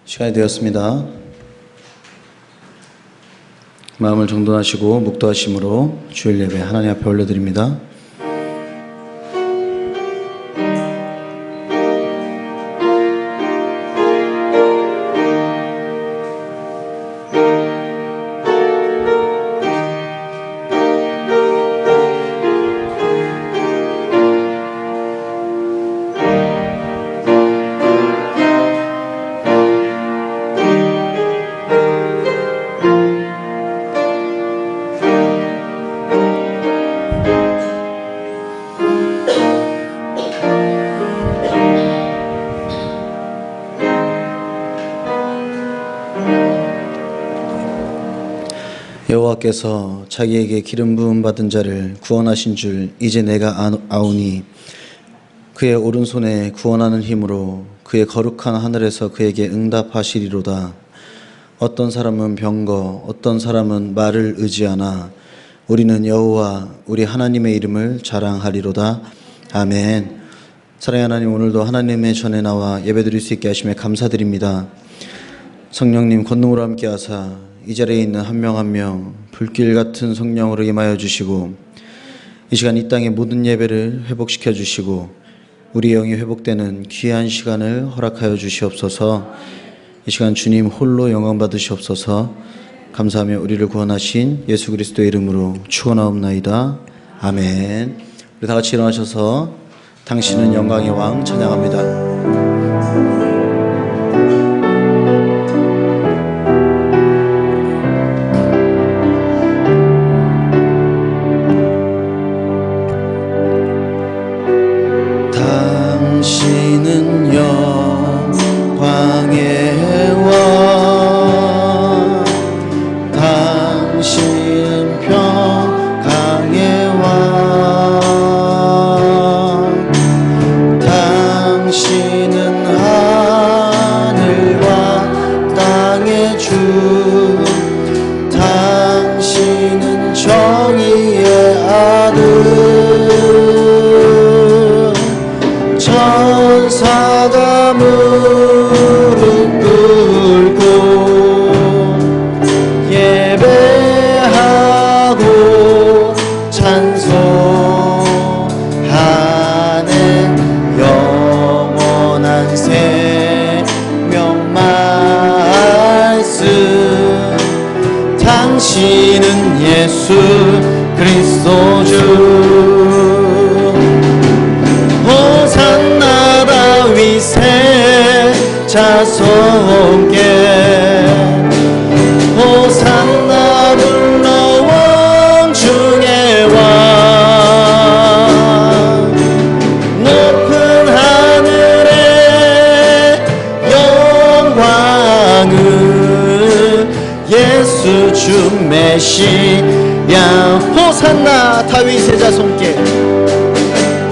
시간이 되었습니다. 마음을 정돈하시고 묵도하심으로 주일 예배 하나님 앞에 올려드립니다. 여호와께서 자기에게 기름 부음 받은 자를 구원하신 줄 이제 내가 아오니 그의 오른손에 구원하는 힘으로 그의 거룩한 하늘에서 그에게 응답하시리로다. 어떤 사람은 병거 어떤 사람은 말을 의지하나 우리는 여호와 우리 하나님의 이름을 자랑하리로다. 아멘. 사랑하는 하나님, 오늘도 하나님의 전에 나와 예배드릴 수 있게 하심에 감사드립니다. 성령님 권능으로 함께 하사 이 자리에 있는 한 명 한 명 불길 같은 성령으로 임하여 주시고 이 시간 이 땅의 모든 예배를 회복시켜 주시고 우리 영이 회복되는 귀한 시간을 허락하여 주시옵소서. 이 시간 주님 홀로 영광 받으시옵소서. 감사하며 우리를 구원하신 예수 그리스도의 이름으로 축원하옵나이다. 아멘. 우리 다 같이 일어나셔서 당신은 영광의 왕 찬양합니다. 당신은 영광의 왕, 당신은 평강의 왕, 당신은 하늘과 땅의 주, 당신은 정의의 아들, 천사가 무릎 꿇고 예배하고 찬송하네. 영원한 생명 말씀, 당신은 예수 그리스도 주. 호산나 다윗의 자손께, 호산나 불러 왕 중의 왕. 높은 하늘의 영광은 예수 주 메시야. 호산나 다윗의 자손께,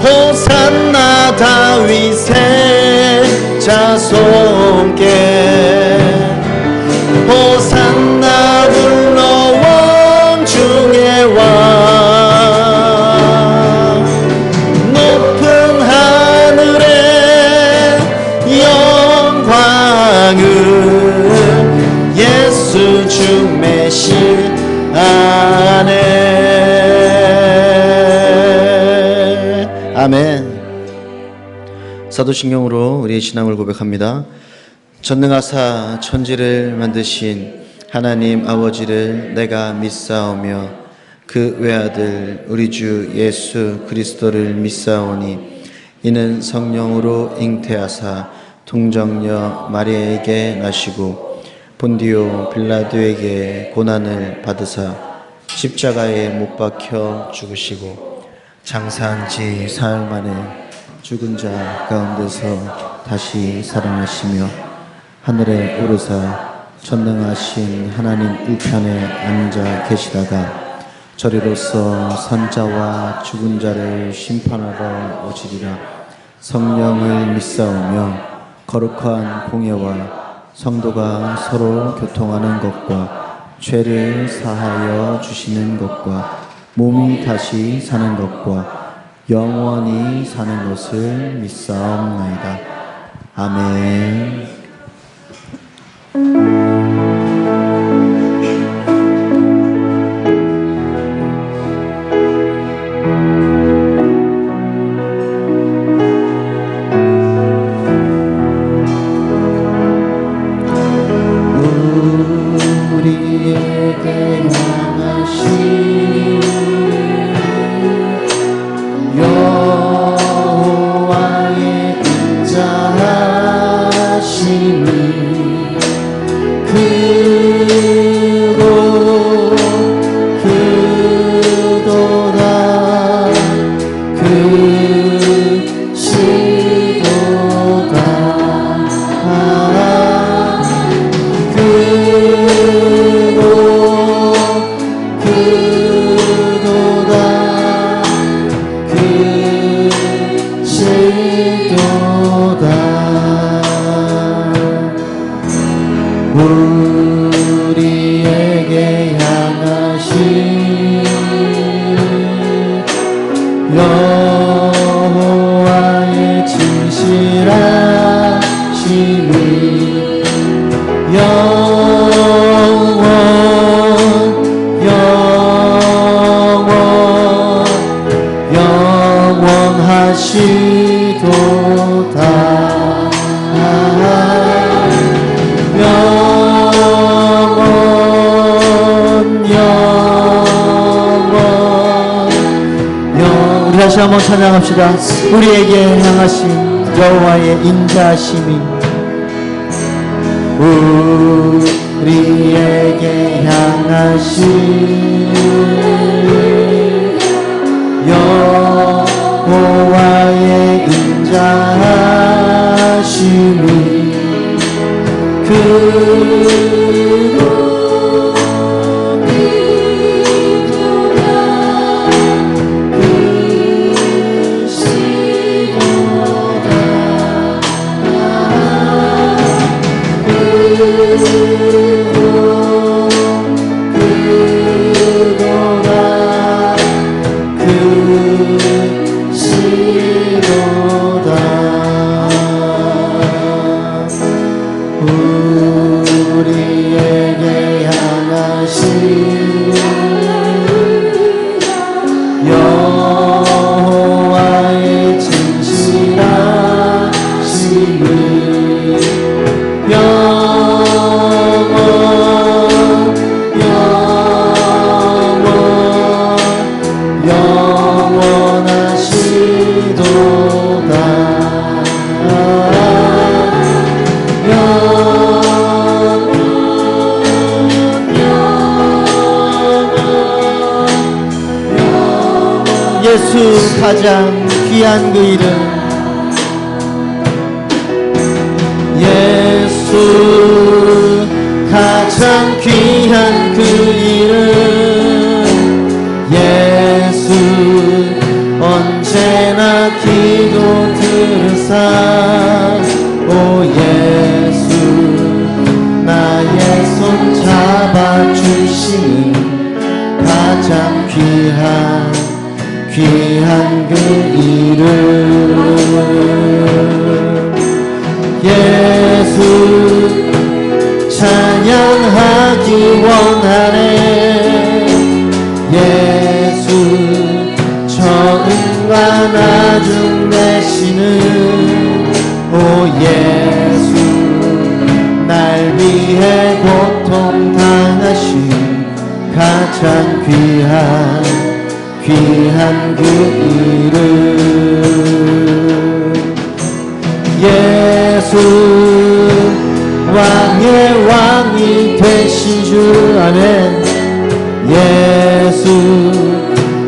호산나 다윗의 자손께, 호산나 불러 왕 중의 왕. 높은 하늘의 영광은 예수 주 메시아네. 아멘. 사도신경으로 우리의 신앙을 고백합니다. 전능하사 천지를 만드신 하나님 아버지를 내가 믿사오며 그 외아들 우리 주 예수 그리스도를 믿사오니 이는 성령으로 잉태하사 동정녀 마리아에게 나시고 본디오 빌라도에게 고난을 받으사 십자가에 못 박혀 죽으시고 장사한 지 사흘 만에 죽은 자 가운데서 다시 살아나시며 하늘에 오르사 전능하신 하나님 우편에 앉아 계시다가 저리로서 산자와 죽은 자를 심판하러 오시리라. 성령을 믿사오며 거룩한 공예와 성도가 서로 교통하는 것과 죄를 사하여 주시는 것과 몸이 다시 사는 것과 영원히 사는 것을 믿사옵나이다. 아멘. 인자심이 크고 크도다 크시도다 크고 크도다 크시도다 우리에게 향하신 여호와의 진실하심이 영원하시도다 우리 다시 한번 찬양합시다. 우리에게 향하신 여호와의 인자심이 우리에게 향하신 여호와의 인자심이 크고 우리에게 향하신 여호와의 진실하심이 예수 가장 귀한 그 이름 예수 가장 귀한 그 이름 예수 언제나 기도 들으사 오 예수 나의 손 잡아주시는 가장 귀한 그 이름 예수 찬양하기 원하네 예수 처음과 나중 되시는 오 예수 날 위해 고통 당하신 가장 귀한 그 이름 예수 왕의 왕이 되신 주 아멘 예수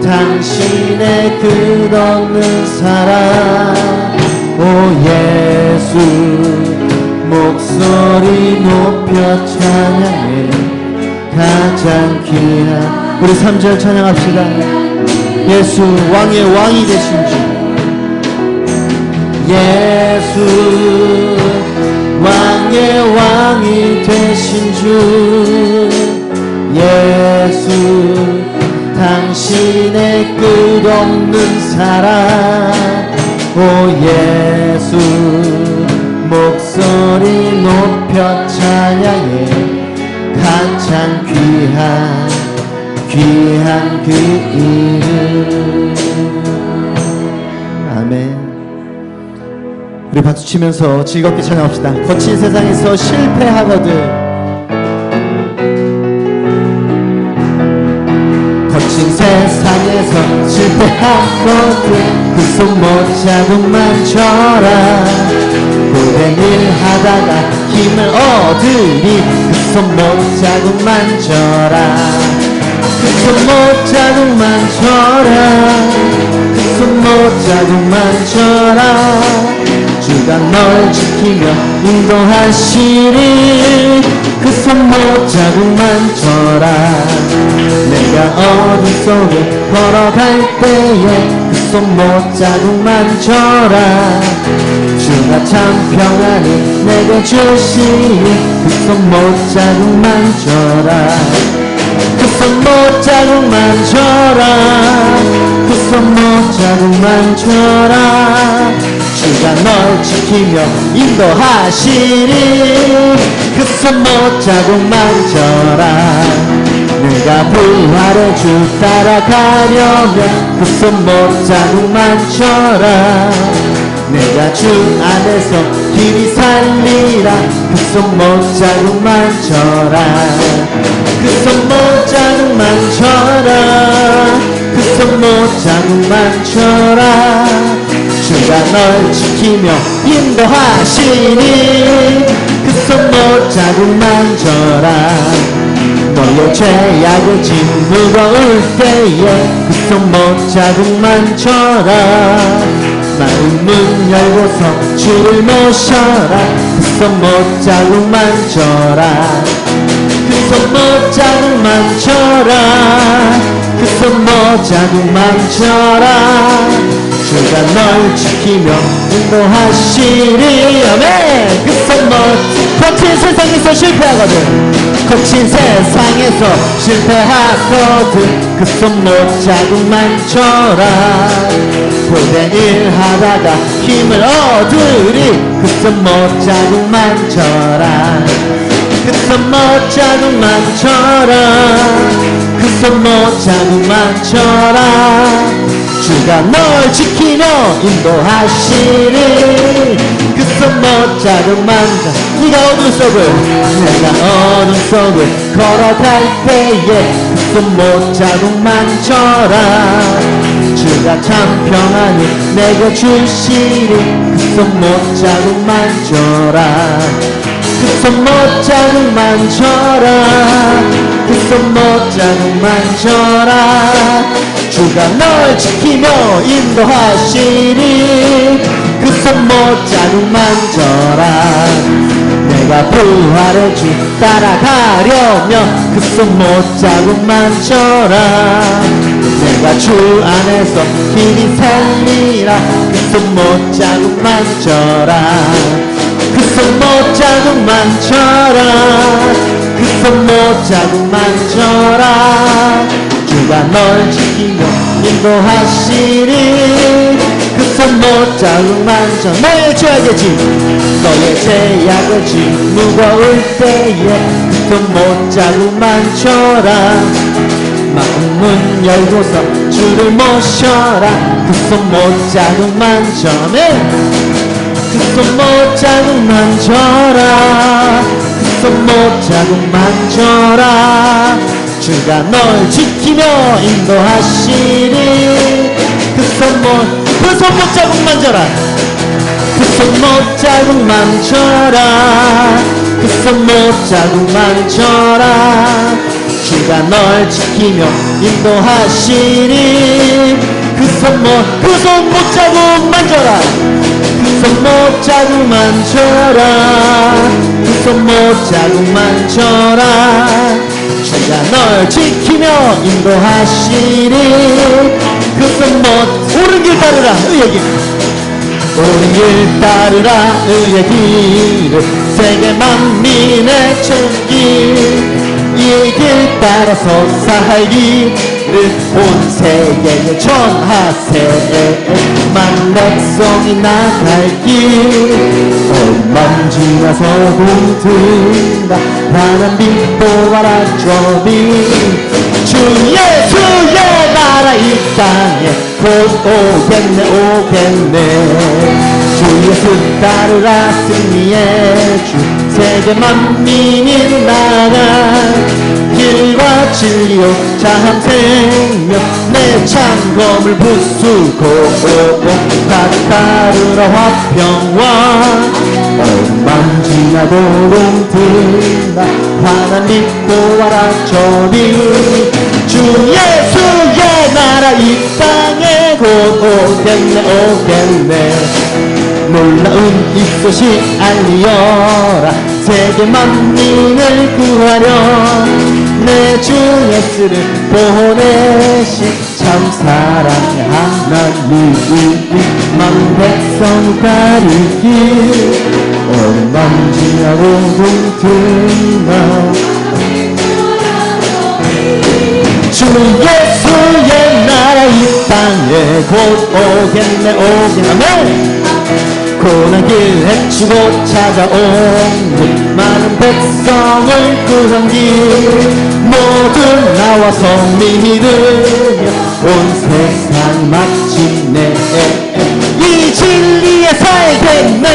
당신의 끝없는 사랑 오 예수 목소리 높여 찬양해 가장 귀한 우리 3절 찬양합시다 예수 왕의 왕이 되신 주 예수 왕의 왕이 되신 주 예수 당신의 끝없는 사랑 오 예수 목소리 높여 찬양해 가장 귀한 그 이름 아멘 우리 박수 치면서 즐겁게 찬양합시다. 거친 세상에서 실패하거든 거친 세상에서 실패하거든 그 손 못 잡음만 쳐라 고된 일 하다 일하다가 힘을 얻으리 그 손목 자국 만져라 그 손목 자국 만져라 그 손목 자국 만져라 주가 널 지키며 인도하시리 그 손목 자국 만져라 내가 어둠 속을 걸어갈 때에 그 손목 자국 만져라 주가 참 평안을 내게 주시니 그 손목 자국 만져라 그 손목 자국 만져라 그 손목 자국 만져라 주가 널 지키며 인도하시리 그 손목 자국 만져라 내가 부활의 주 따라가려면 그 손목 자국 만져라 내가 주 안에서 길이 살리라 그 손목 자국 만져라 그 손목 자국 만져라 그 손목 자국 만져라 주가 널 지키며 인도하시니 그 손목 자국 만져라 너의 죄악의 짐 무거울 때에 그 손목 자국 만져라 마음 문 열고서 주를 모셔라 그 손목 자국 만져라 그 손목 자국 만져라 그 손목 자국 만져라 주가 널 지키며 인도하시리 아멘 그 손목 거친 세상에서 실패하거든 거친 세상에서 실패하거든 그 손목 자국 만져라 고된 일 하다가 힘을 얻으리 그 손목 자국 만져라 그 손목 자국 만져라 그 손목 자국 만져라 주가 널 지키며 인도하시리 그 손목 자국 만져 네가 어둠 속을 내가 어둠 속을 걸어갈 때에 그 손목 자국 만져라 주가 참 평안을 내게 주시리 그 손목 자국 만져라 그 손목 자국 만져라 그 손목 자국 만져라 주가 널 지키며 인도하시리 그 손목 자국 만져라 내가 부활의 주 따라가려면 그 손목 자국 만져라 내가 주 안에서 길이 살리라 그 손목 자국 만져라 그 손목 자국 만져라 그 손목 자국 만져라 주가 널 지키며 인도하시리 그 손목 자국 만져 너의 죄악의 짐 너의 죄악의 짐 무거울 때에 그 손목 자국 만져라 마음 문 열고서 주를 모셔라 그 손목 자국 만져 그 손목 자국 만져라 그 손목 자국 만져라 주가 널 지키며 인도하시리 그 손목 자국 만져라 그 손목 자국 만져라 그 손목 자국 만져라 주가 널 지키며 인도하시리 그 손목 자국 만져라 그 손목 자국 만져라 그 손목 자국 만져라 주가 널 지키며 인도하시리 그 손목 옳은 길 따르라 의의 길 옳은 길 따르라 의의 길을 세계 만민의 천길 이 길 따라서 살기를 온 세계에 전하세 만 백성이 나갈 길 얼만 지나서 공든다 환한 빛 보아라 저비 주 예수의 나라 이 땅에 곧 오겠네 주 예수 따르라 승리의 주 세계 만민이 나가 길과 진리요 참 생명 내 창검을 부수고 각 따르라 화평과 만지 고동 들라 환난 믿고 와라 저리 주 예수의 나라 이 땅에 곧 오겠네 놀라운 이 소식 알리어라 세계 만민을 구하려 내 주 예수를 보내신 참 사랑의 하나님 만 백성 가리길 온 만지하고 동트나 주 예수의 나라 이 땅에 곧 오겠네 아멘 고난길 헤치고 찾아온 많은 백성을 구한 길 모두 나와서 믿으며 온 세상 마치네 이 진리에 살겠네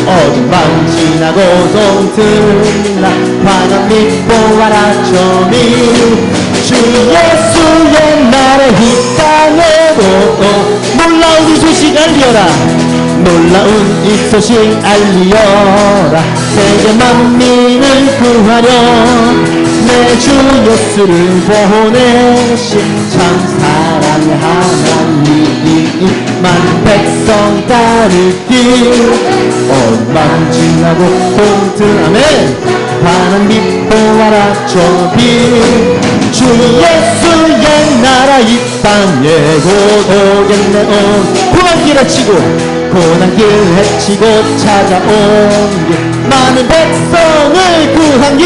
어둠 밤 지나고 동틀나 환한 믿고 와라 저미 주 예수의 나라 이 땅에도 놀라운 이 소식 알리어라 놀라운 이 소식 알리어라 세계 만민을 구하려 내 주 예수를 보내신 참 사랑의 하나님 만 백성 따르길 온 마음 지나고 동트 아멘 환한 믿고 와라 저비 주 예수의 나라 이 땅에 곧 오겠네 온 고난길 헤치고 고난길 헤치고 찾아온 길 많은 백성을 구한 길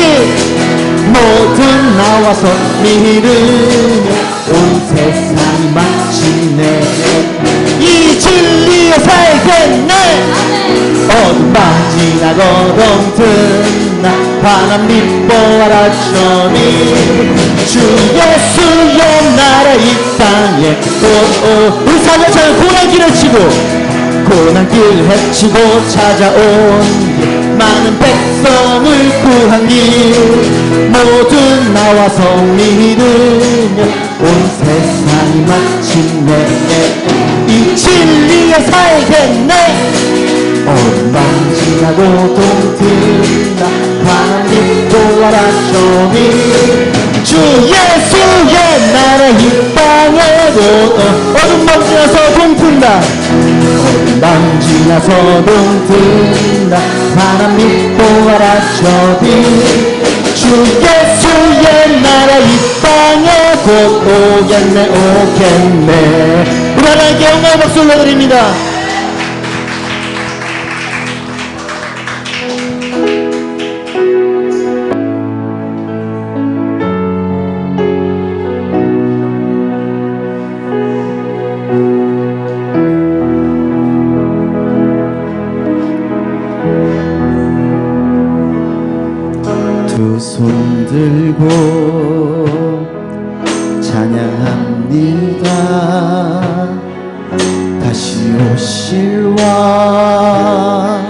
모두 나와서 믿으며 온 세상이 마치네 이 진리에 살겠네 어둠 밤 지나고 동트나 환한 믿고 와라 저니 주 예수의 나라 이 땅에 곧 우리 사자처럼 고난길을 치고 고난길 헤치고 찾아온 길 많은 백성을 구한 길 모두 나와서 믿으며 온 세상이 마침내 이 진리에 살겠네 어둠만 지나고 동트나 환한 믿고 와라 저미 주 예수의 나라 이 땅에도 어둠만 지나서 동트나 어둠만 지나서 동트나 환한 믿고 와라 저비 주 예수의 나라 이 땅에 곧 오겠네 우리 하나님께 영광의 박수 올려드립니다. 두 손 들고 찬양합니다. 다시 오실 왕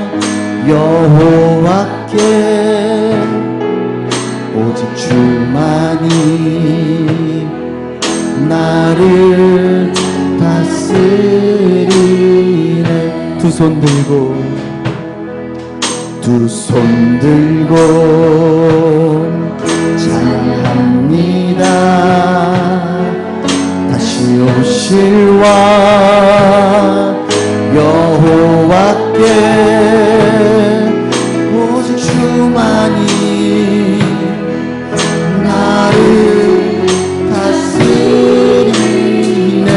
여호와께 오직 주만이 나를 다스리네. 두 손 들고 두 손 들고 찬양합니다. 다시 오실 왕 여호와께 오직 주만이 나를 다스리네.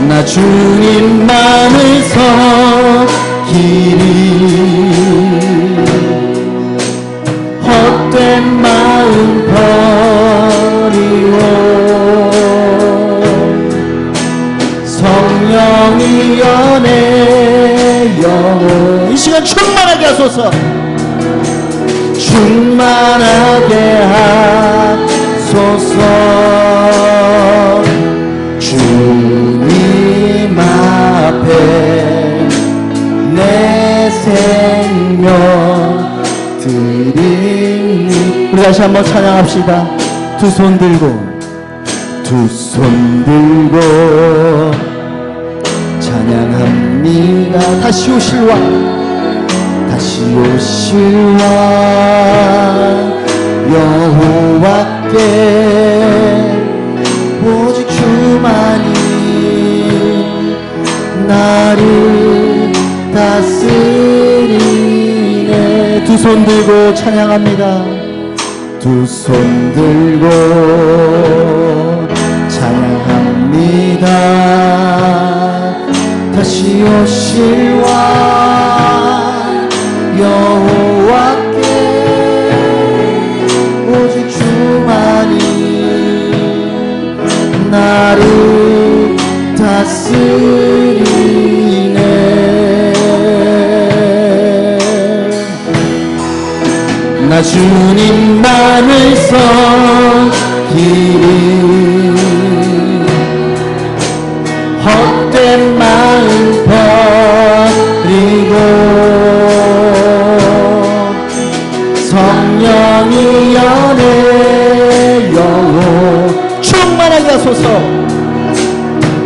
나 주님만을 섬기리 헛된 마음 버리고 성령이 연애여 이 시간 충만하게 하소서. 충만하게 하소서. 주님 앞에 내 생명 드리니. 우리 다시 한번 찬양합시다. 두 손 들고 두 손 들고 찬양합니다. 다시 오실 왕, 다시 오실 왕 여호와께 오직 주만이 나를 다스리네. 두 손 들고 찬양합니다. 두 손 들고 찬양합니다. 다시 오실 왕 여호와께 오직 주만이 나를 다스리네. 나 주님만을 섬기리 헛된 마음 버리고 성령이 연애 영혼 충만하게 하소서.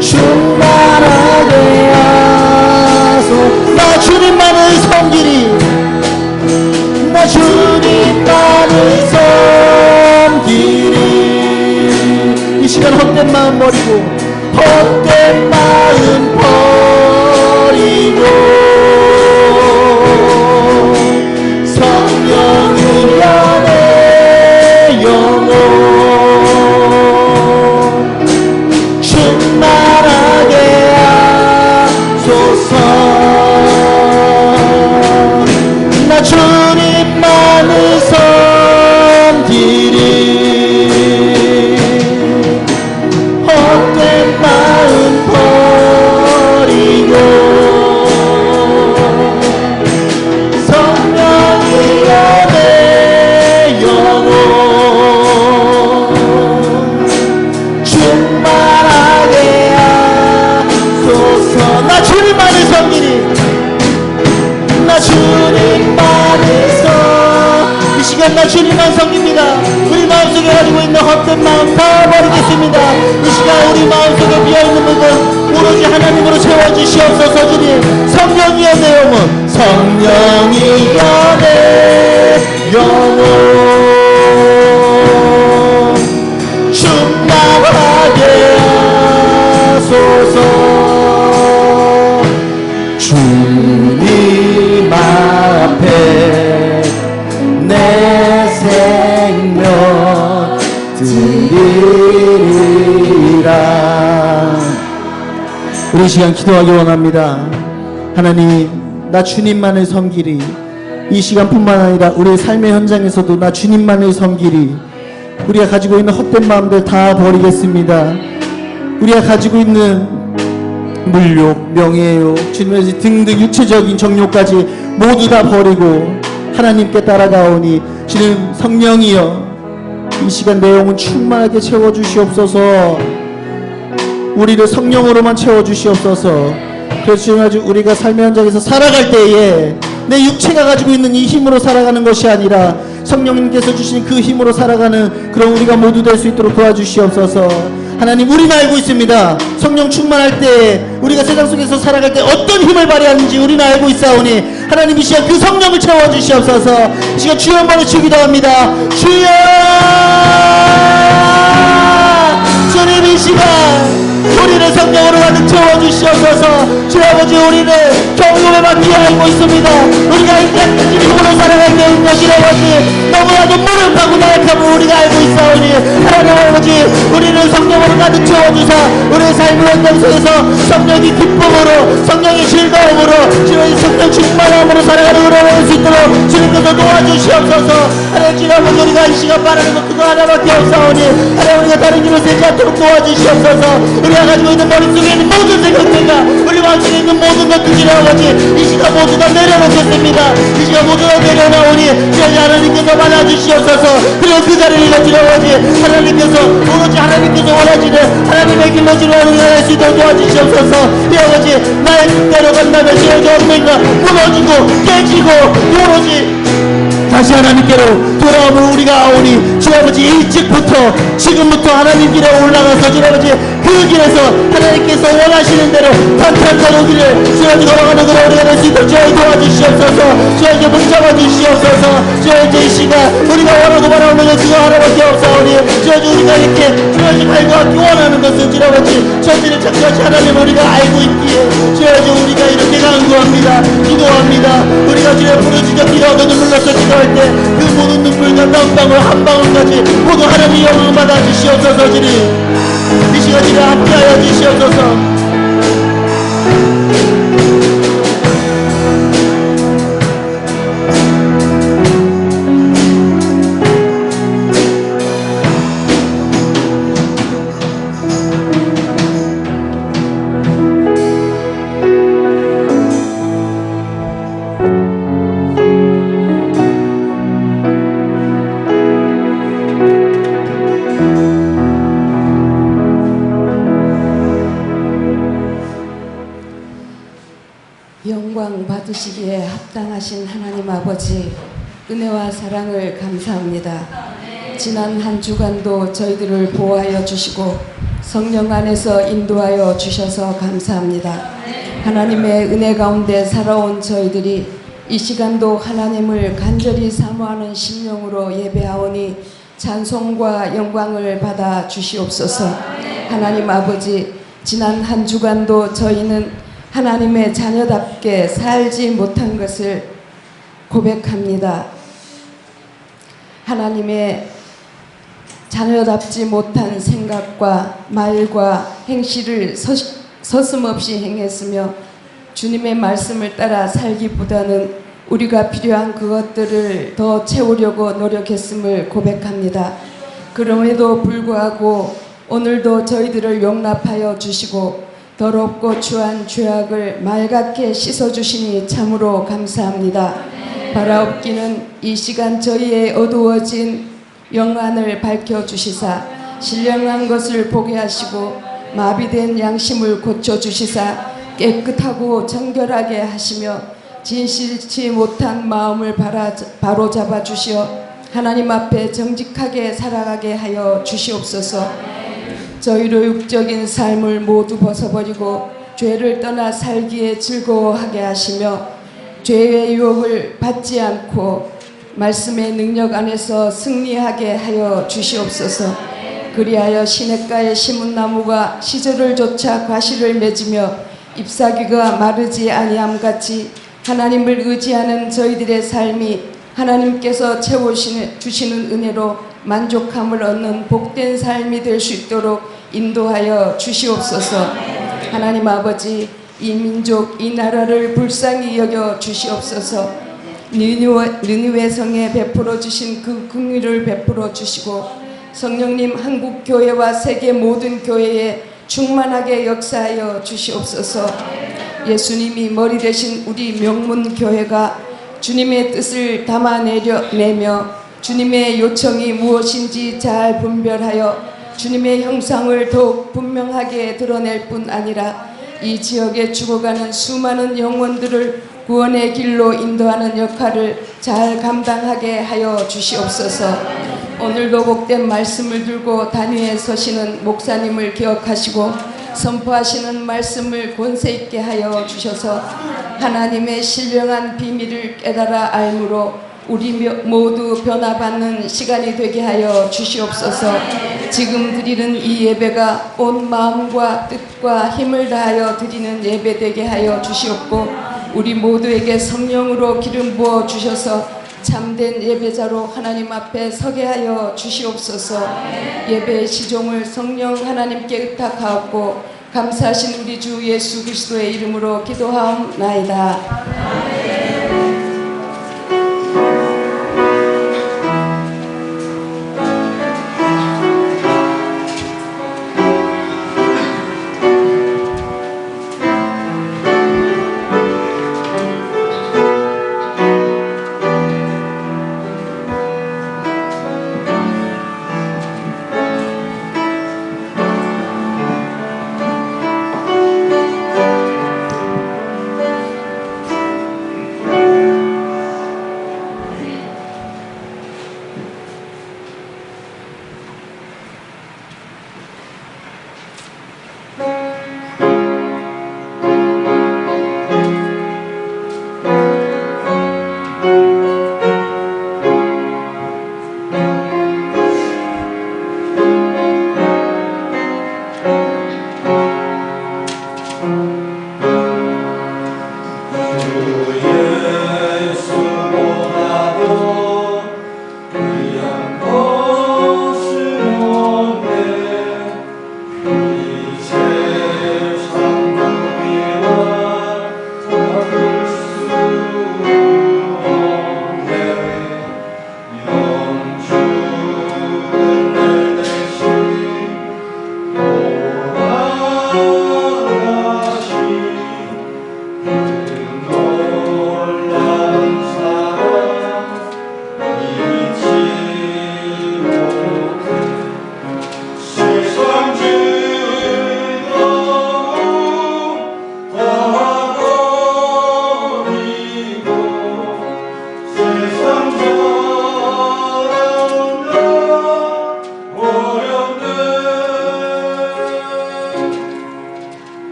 충만하게 하소서. 나 주님만을 섬기리. 나 주님만을 섬기리. 이 시간 헛된 마음 버리고 헛된 마음 버리고 성령이 연애 영혼 충만하게 하소서. 나 주님만을 섬기리 헛된 마음 버리고 성령이 연애 영혼 충만하게 하소서. 나 주님만을 섬기리. 나 주님만을 이 시간 나 주님만 섬깁니다. 우리 마음속에 가지고 있는 헛된 마음 다 버리겠습니다. 이 시간 우리 마음속에 비어있는 부분 오로지 하나님으로 채워주시옵소서. 주님 성령이 연애 영혼 성령이 연애 영혼 충만하게 하소서. 주님 앞에 내 생명 드리리라. 우리 시간 기도하기 원합니다. 하나님 나 주님만을 섬기리. 이 시간뿐만 아니라 우리의 삶의 현장에서도 나 주님만을 섬기리. 우리가 가지고 있는 헛된 마음들 다 버리겠습니다. 우리가 가지고 있는 물욕, 명예욕, 주님의 등등 육체적인 정욕까지 모두 다 버리고 하나님께 따라가오니 주님 성령이여 이 시간 내 영혼 충만하게 채워주시옵소서. 우리를 성령으로만 채워주시옵소서. 그래서 지금 아주 우리가 삶의 현장에서 살아갈 때에 내 육체가 가지고 있는 이 힘으로 살아가는 것이 아니라 성령님께서 주신 그 힘으로 살아가는 그런 우리가 모두 될 수 있도록 도와주시옵소서. 하나님 우리는 알고 있습니다. 성령 충만할 때 우리가 세상 속에서 살아갈 때 어떤 힘을 발휘하는지 우리는 알고 있사오니 하나님 이 시간 그 성령을 채워주시옵소서. 이 시간 주여 한번 치기도 합니다. 주여 주님 이 시간 우리를 성령으로 가득 채워주시옵소서. 주 아버지 우리는 경험에 맡기어 알고 있습니다. 우리가 인간적인 힘으로 살아갈 때 인간이라든지 너무나도 무력하고 나약함을 우리가 알고 있사오니 하나님 아버지 우리는 성령으로 가득 채워주사 우리의 삶의 현장 속에서 성령이 기쁨으로 성령이 즐거움으로 주의 성령 충만함으로 살아가는 우리가 될 수 있도록 주님께서 도와주시옵소서. 하나님 주 아버지 우리가 이 시간 바라는 것 그거 하나밖에 없사오니 하나님 우리가 다른 길로 세지 않도록 도와주시옵소서. 우리가 가지고 있는 머릿속에 있는 모든 생각들과 우리 마음속에 있는 모든 것들 주여 아버지 이 시간 모두 다 내려놓겠습니다. 이 시간 모두 다 내려놓으니 주여 하나님께서 받아주시옵소서. 그리고 그 자리를 주여 아버지 하나님께서 오로지 하나님께서 원하시는 하나님의 길로 주여 우리가 할 수 있도록 도와주시옵소서. 이 아버지 나의 뜻대로 간다면 주여 없는가 무너지고 깨지고 오로지 다시 하나님께로 돌아오면 우리가 아오니 주 아버지 일찍부터 지금부터 하나님 길에 올라가서 주 아버지 그 길에서 하나님께서 원하시는 대로 탄탄한 길을 주 아버지 걸어가는 그런 우리가 될 수 있도록 주 아버지 도와주시옵소서. 주 아버지 붙잡아 주시옵소서. 주 아버지 이 시간 우리가 원하고 바라오는 것 그거 하나밖에 없사오니 주 아버지 우리가 이렇게 주 아버지 발과 원하는 것은 주 아버지 천지를 창조하신 하나님 우리가 알고 있기에 주 아버지 우리가 이렇게 간구합니다. 기도합니다. 우리가 주의 부르짖어 기도하고 눈물로서 기도할 때 그 모든 눈물과 땀 방울 한 방울까지 모두 하나님 영광 받아 주시옵소서. 주님 이 시간 주님 함께하여 주시옵소서. 영광 받으시기에 합당하신 하나님 아버지, 은혜와 사랑을 감사합니다. 지난 한 주간도 저희들을 보호하여 주시고 성령 안에서 인도하여 주셔서 감사합니다. 하나님의 은혜 가운데 살아온 저희들이 이 시간도 하나님을 간절히 사모하는 심령으로 예배하오니 찬송과 영광을 받아 주시옵소서. 하나님 아버지, 지난 한 주간도 저희는 하나님의 자녀답게 살지 못한 것을 고백합니다. 하나님의 자녀답지 못한 생각과 말과 행실을 서슴없이 행했으며 주님의 말씀을 따라 살기보다는 우리가 필요한 그것들을 더 채우려고 노력했음을 고백합니다. 그럼에도 불구하고 오늘도 저희들을 용납하여 주시고 더럽고 추한 죄악을 맑게 씻어주시니 참으로 감사합니다. 바라옵기는 이 시간 저희의 어두워진 영안을 밝혀주시사 신령한 것을 보게 하시고 마비된 양심을 고쳐주시사 깨끗하고 정결하게 하시며 진실치 못한 마음을 바로잡아 주시어 하나님 앞에 정직하게 살아가게 하여 주시옵소서. 저희로 육적인 삶을 모두 벗어버리고 죄를 떠나 살기에 즐거워하게 하시며 죄의 유혹을 받지 않고 말씀의 능력 안에서 승리하게 하여 주시옵소서. 그리하여 시냇가에 심은 나무가 시절을 쫓아 과실을 맺으며 잎사귀가 마르지 아니함같이 하나님을 의지하는 저희들의 삶이 하나님께서 채워주시는 은혜로 만족함을 얻는 복된 삶이 될 수 있도록 인도하여 주시옵소서. 하나님 아버지, 이 민족, 이 나라를 불쌍히 여겨 주시옵소서. 느니웨 성에 베풀어 주신 그 긍휼을 베풀어 주시고 성령님 한국 교회와 세계 모든 교회에 충만하게 역사하여 주시옵소서. 예수님이 머리 되신 우리 명문 교회가 주님의 뜻을 담아내며 주님의 요청이 무엇인지 잘 분별하여 주님의 형상을 더욱 분명하게 드러낼 뿐 아니라 이 지역에 죽어가는 수많은 영혼들을 구원의 길로 인도하는 역할을 잘 감당하게 하여 주시옵소서. 오늘도 복된 말씀을 들고 단위에 서시는 목사님을 기억하시고 선포하시는 말씀을 권세 있게 하여 주셔서 하나님의 신령한 비밀을 깨달아 알므로 우리 모두 변화받는 시간이 되게 하여 주시옵소서. 지금 드리는 이 예배가 온 마음과 뜻과 힘을 다하여 드리는 예배 되게 하여 주시옵고 우리 모두에게 성령으로 기름 부어 주셔서 참된 예배자로 하나님 앞에 서게 하여 주시옵소서. 예배의 시종을 성령 하나님께 의탁하옵고 감사하신 우리 주 예수 그리스도의 이름으로 기도하옵나이다.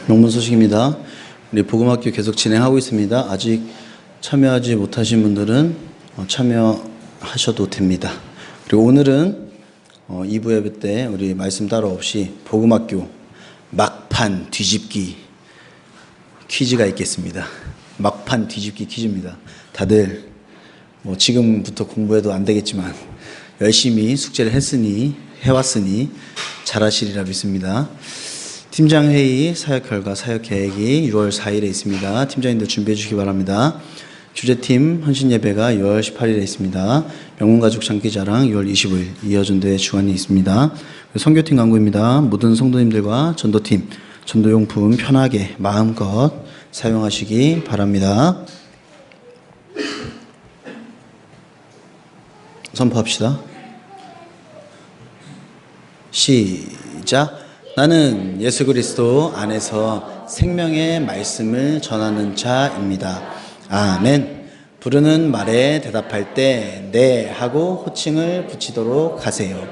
명문 소식입니다. 우리 복음학교 계속 진행하고 있습니다. 아직 참여하지 못하신 분들은 참여하셔도 됩니다. 그리고 오늘은 2부 예배 때 우리 말씀 따로 없이 복음학교 막판 뒤집기 퀴즈가 있겠습니다. 막판 뒤집기 퀴즈입니다. 다들 지금부터 공부해도 안 되겠지만 열심히 숙제를 해왔으니 잘하시리라 믿습니다. 팀장회의 사역 결과 사역 계획이 6월 4일에 있습니다. 팀장님들 준비해 주시기 바랍니다. 주제팀 헌신예배가 6월 18일에 있습니다. 명문가족 장기자랑 6월 25일 이어준대 주간이 있습니다. 선교팀 광고입니다. 모든 성도님들과 전도팀 전도용품 편하게 마음껏 사용하시기 바랍니다. 선포합시다. 시작. 나는 예수 그리스도 안에서 생명의 말씀을 전하는 자입니다. 아멘. 부르는 말에 대답할 때 네 하고 호칭을 붙이도록 하세요.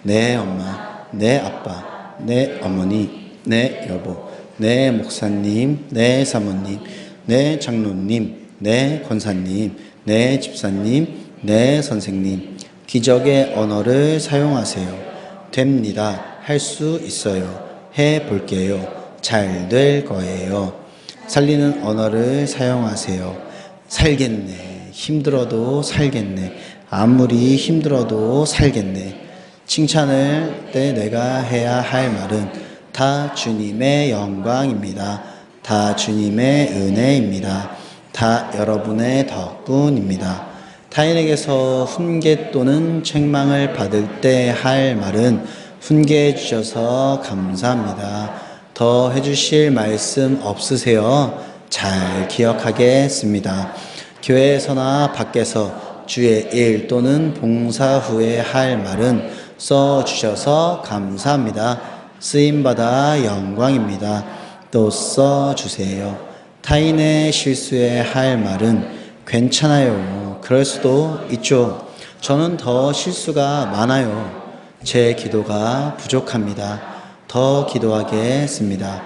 내 엄마, 내 아빠, 내 어머니, 내 여보, 내 목사님, 내 사모님, 내 장로님, 내 권사님, 내 집사님, 내 선생님. 기적의 언어를 사용하세요. 됩니다. 할 수 있어요. 해볼게요. 잘 될 거예요. 살리는 언어를 사용하세요. 살겠네. 힘들어도 살겠네. 아무리 힘들어도 살겠네. 칭찬을 때 내가 해야 할 말은 다 주님의 영광입니다. 다 주님의 은혜입니다. 다 여러분의 덕분입니다. 타인에게서 훈계 또는 책망을 받을 때 할 말은 훈계해 주셔서 감사합니다. 더 해주실 말씀 없으세요? 잘 기억하겠습니다. 교회에서나 밖에서 주의 일 또는 봉사 후에 할 말은 써주셔서 감사합니다. 쓰임받아 영광입니다. 또 써주세요. 타인의 실수에 할 말은 괜찮아요. 그럴 수도 있죠. 저는 더 실수가 많아요. 제 기도가 부족합니다. 더 기도하겠습니다.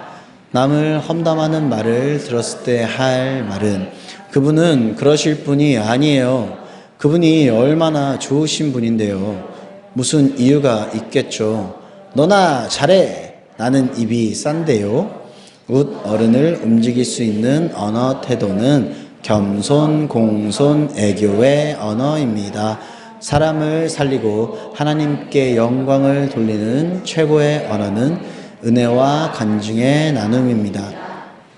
남을 험담하는 말을 들었을 때 할 말은 그분은 그러실 분이 아니에요. 그분이 얼마나 좋으신 분인데요. 무슨 이유가 있겠죠. 너나 잘해. 나는 입이 싼데요. 웃 어른을 움직일 수 있는 언어 태도는 겸손, 공손, 애교의 언어입니다. 사람을 살리고 하나님께 영광을 돌리는 최고의 언어는 은혜와 간증의 나눔입니다.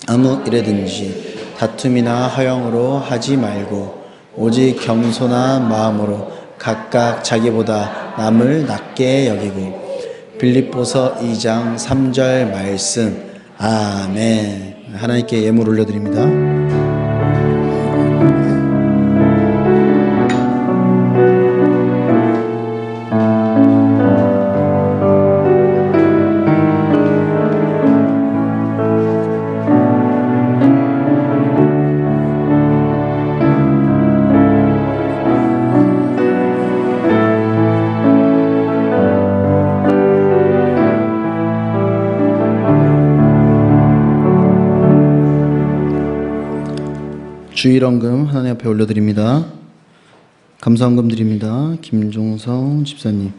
아무 일에든지 다툼이나 허영으로 하지 말고 오직 겸손한 마음으로 각각 자기보다 남을 낮게 여기고. 빌립보서 2장 3절 말씀. 아멘. 하나님께 예물 올려드립니다. 주일헌금 하나님 앞에 올려드립니다. 감사헌금 드립니다. 김종성 집사님,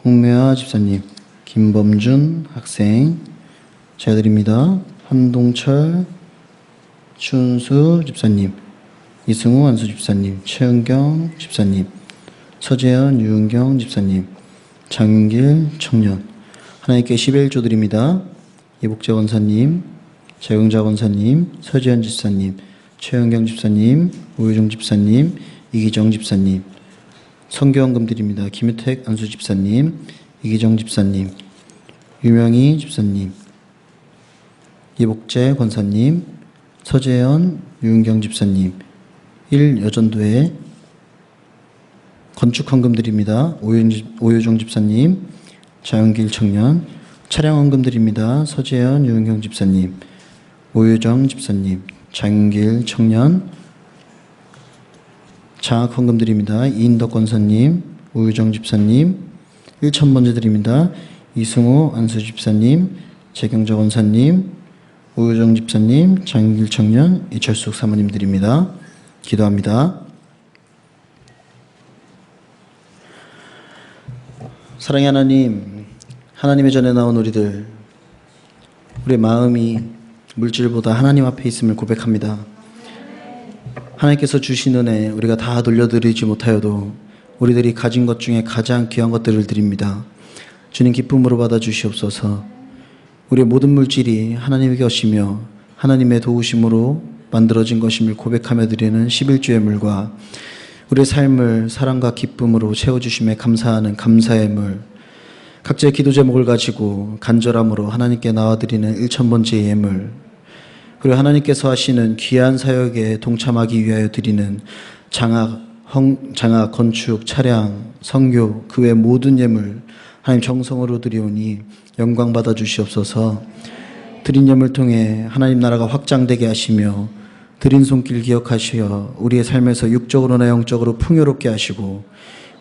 홍매화 집사님, 김범준 학생 제어드립니다. 한동철, 추은수 집사님, 이승우 안수 집사님, 최은경 집사님, 서재현 유은경 집사님, 장윤길 청년 하나님께 11조 드립니다. 이복재 권사님, 재흥자 권사님, 서재현 집사님, 최은경 집사님, 오유정 집사님, 이기정 집사님, 선교헌금 드립니다. 김유택 안수 집사님, 이기정 집사님, 유명희 집사님, 이복재 권사님, 서재현 유은경 집사님, 1여전도회 건축헌금 드립니다. 오유정 집사님, 자연길 청년, 차량헌금 드립니다. 서재현 유은경 집사님, 오유정 집사님, 장길 청년, 장학헌금 드립니다. 이인덕 권사님, 오유정 집사님, 1,000번째 드립니다. 이승우 안수 집사님, 재경자 권사님, 우유정 집사님, 장길 청년, 이철숙 사모님들입니다. 기도합니다. 사랑의 하나님, 하나님의 전에 나온 우리의 마음이 물질보다 하나님 앞에 있음을 고백합니다. 하나님께서 주신 은혜 우리가 다 돌려드리지 못하여도 우리들이 가진 것 중에 가장 귀한 것들을 드립니다. 주님 기쁨으로 받아주시옵소서. 우리의 모든 물질이 하나님의 것이며 하나님의 도우심으로 만들어진 것임을 고백하며 드리는 11주의 물과 우리의 삶을 사랑과 기쁨으로 채워주심에 감사하는 감사의 물, 각자의 기도 제목을 가지고 간절함으로 하나님께 나와드리는 1000번째 예물, 그리고 하나님께서 하시는 귀한 사역에 동참하기 위하여 드리는 장학, 건축, 차량, 선교, 그 외 모든 예물 하나님 정성으로 드리오니 영광 받아 주시옵소서. 드린 예물 통해 하나님 나라가 확장되게 하시며 드린 손길 기억하시어 우리의 삶에서 육적으로나 영적으로 풍요롭게 하시고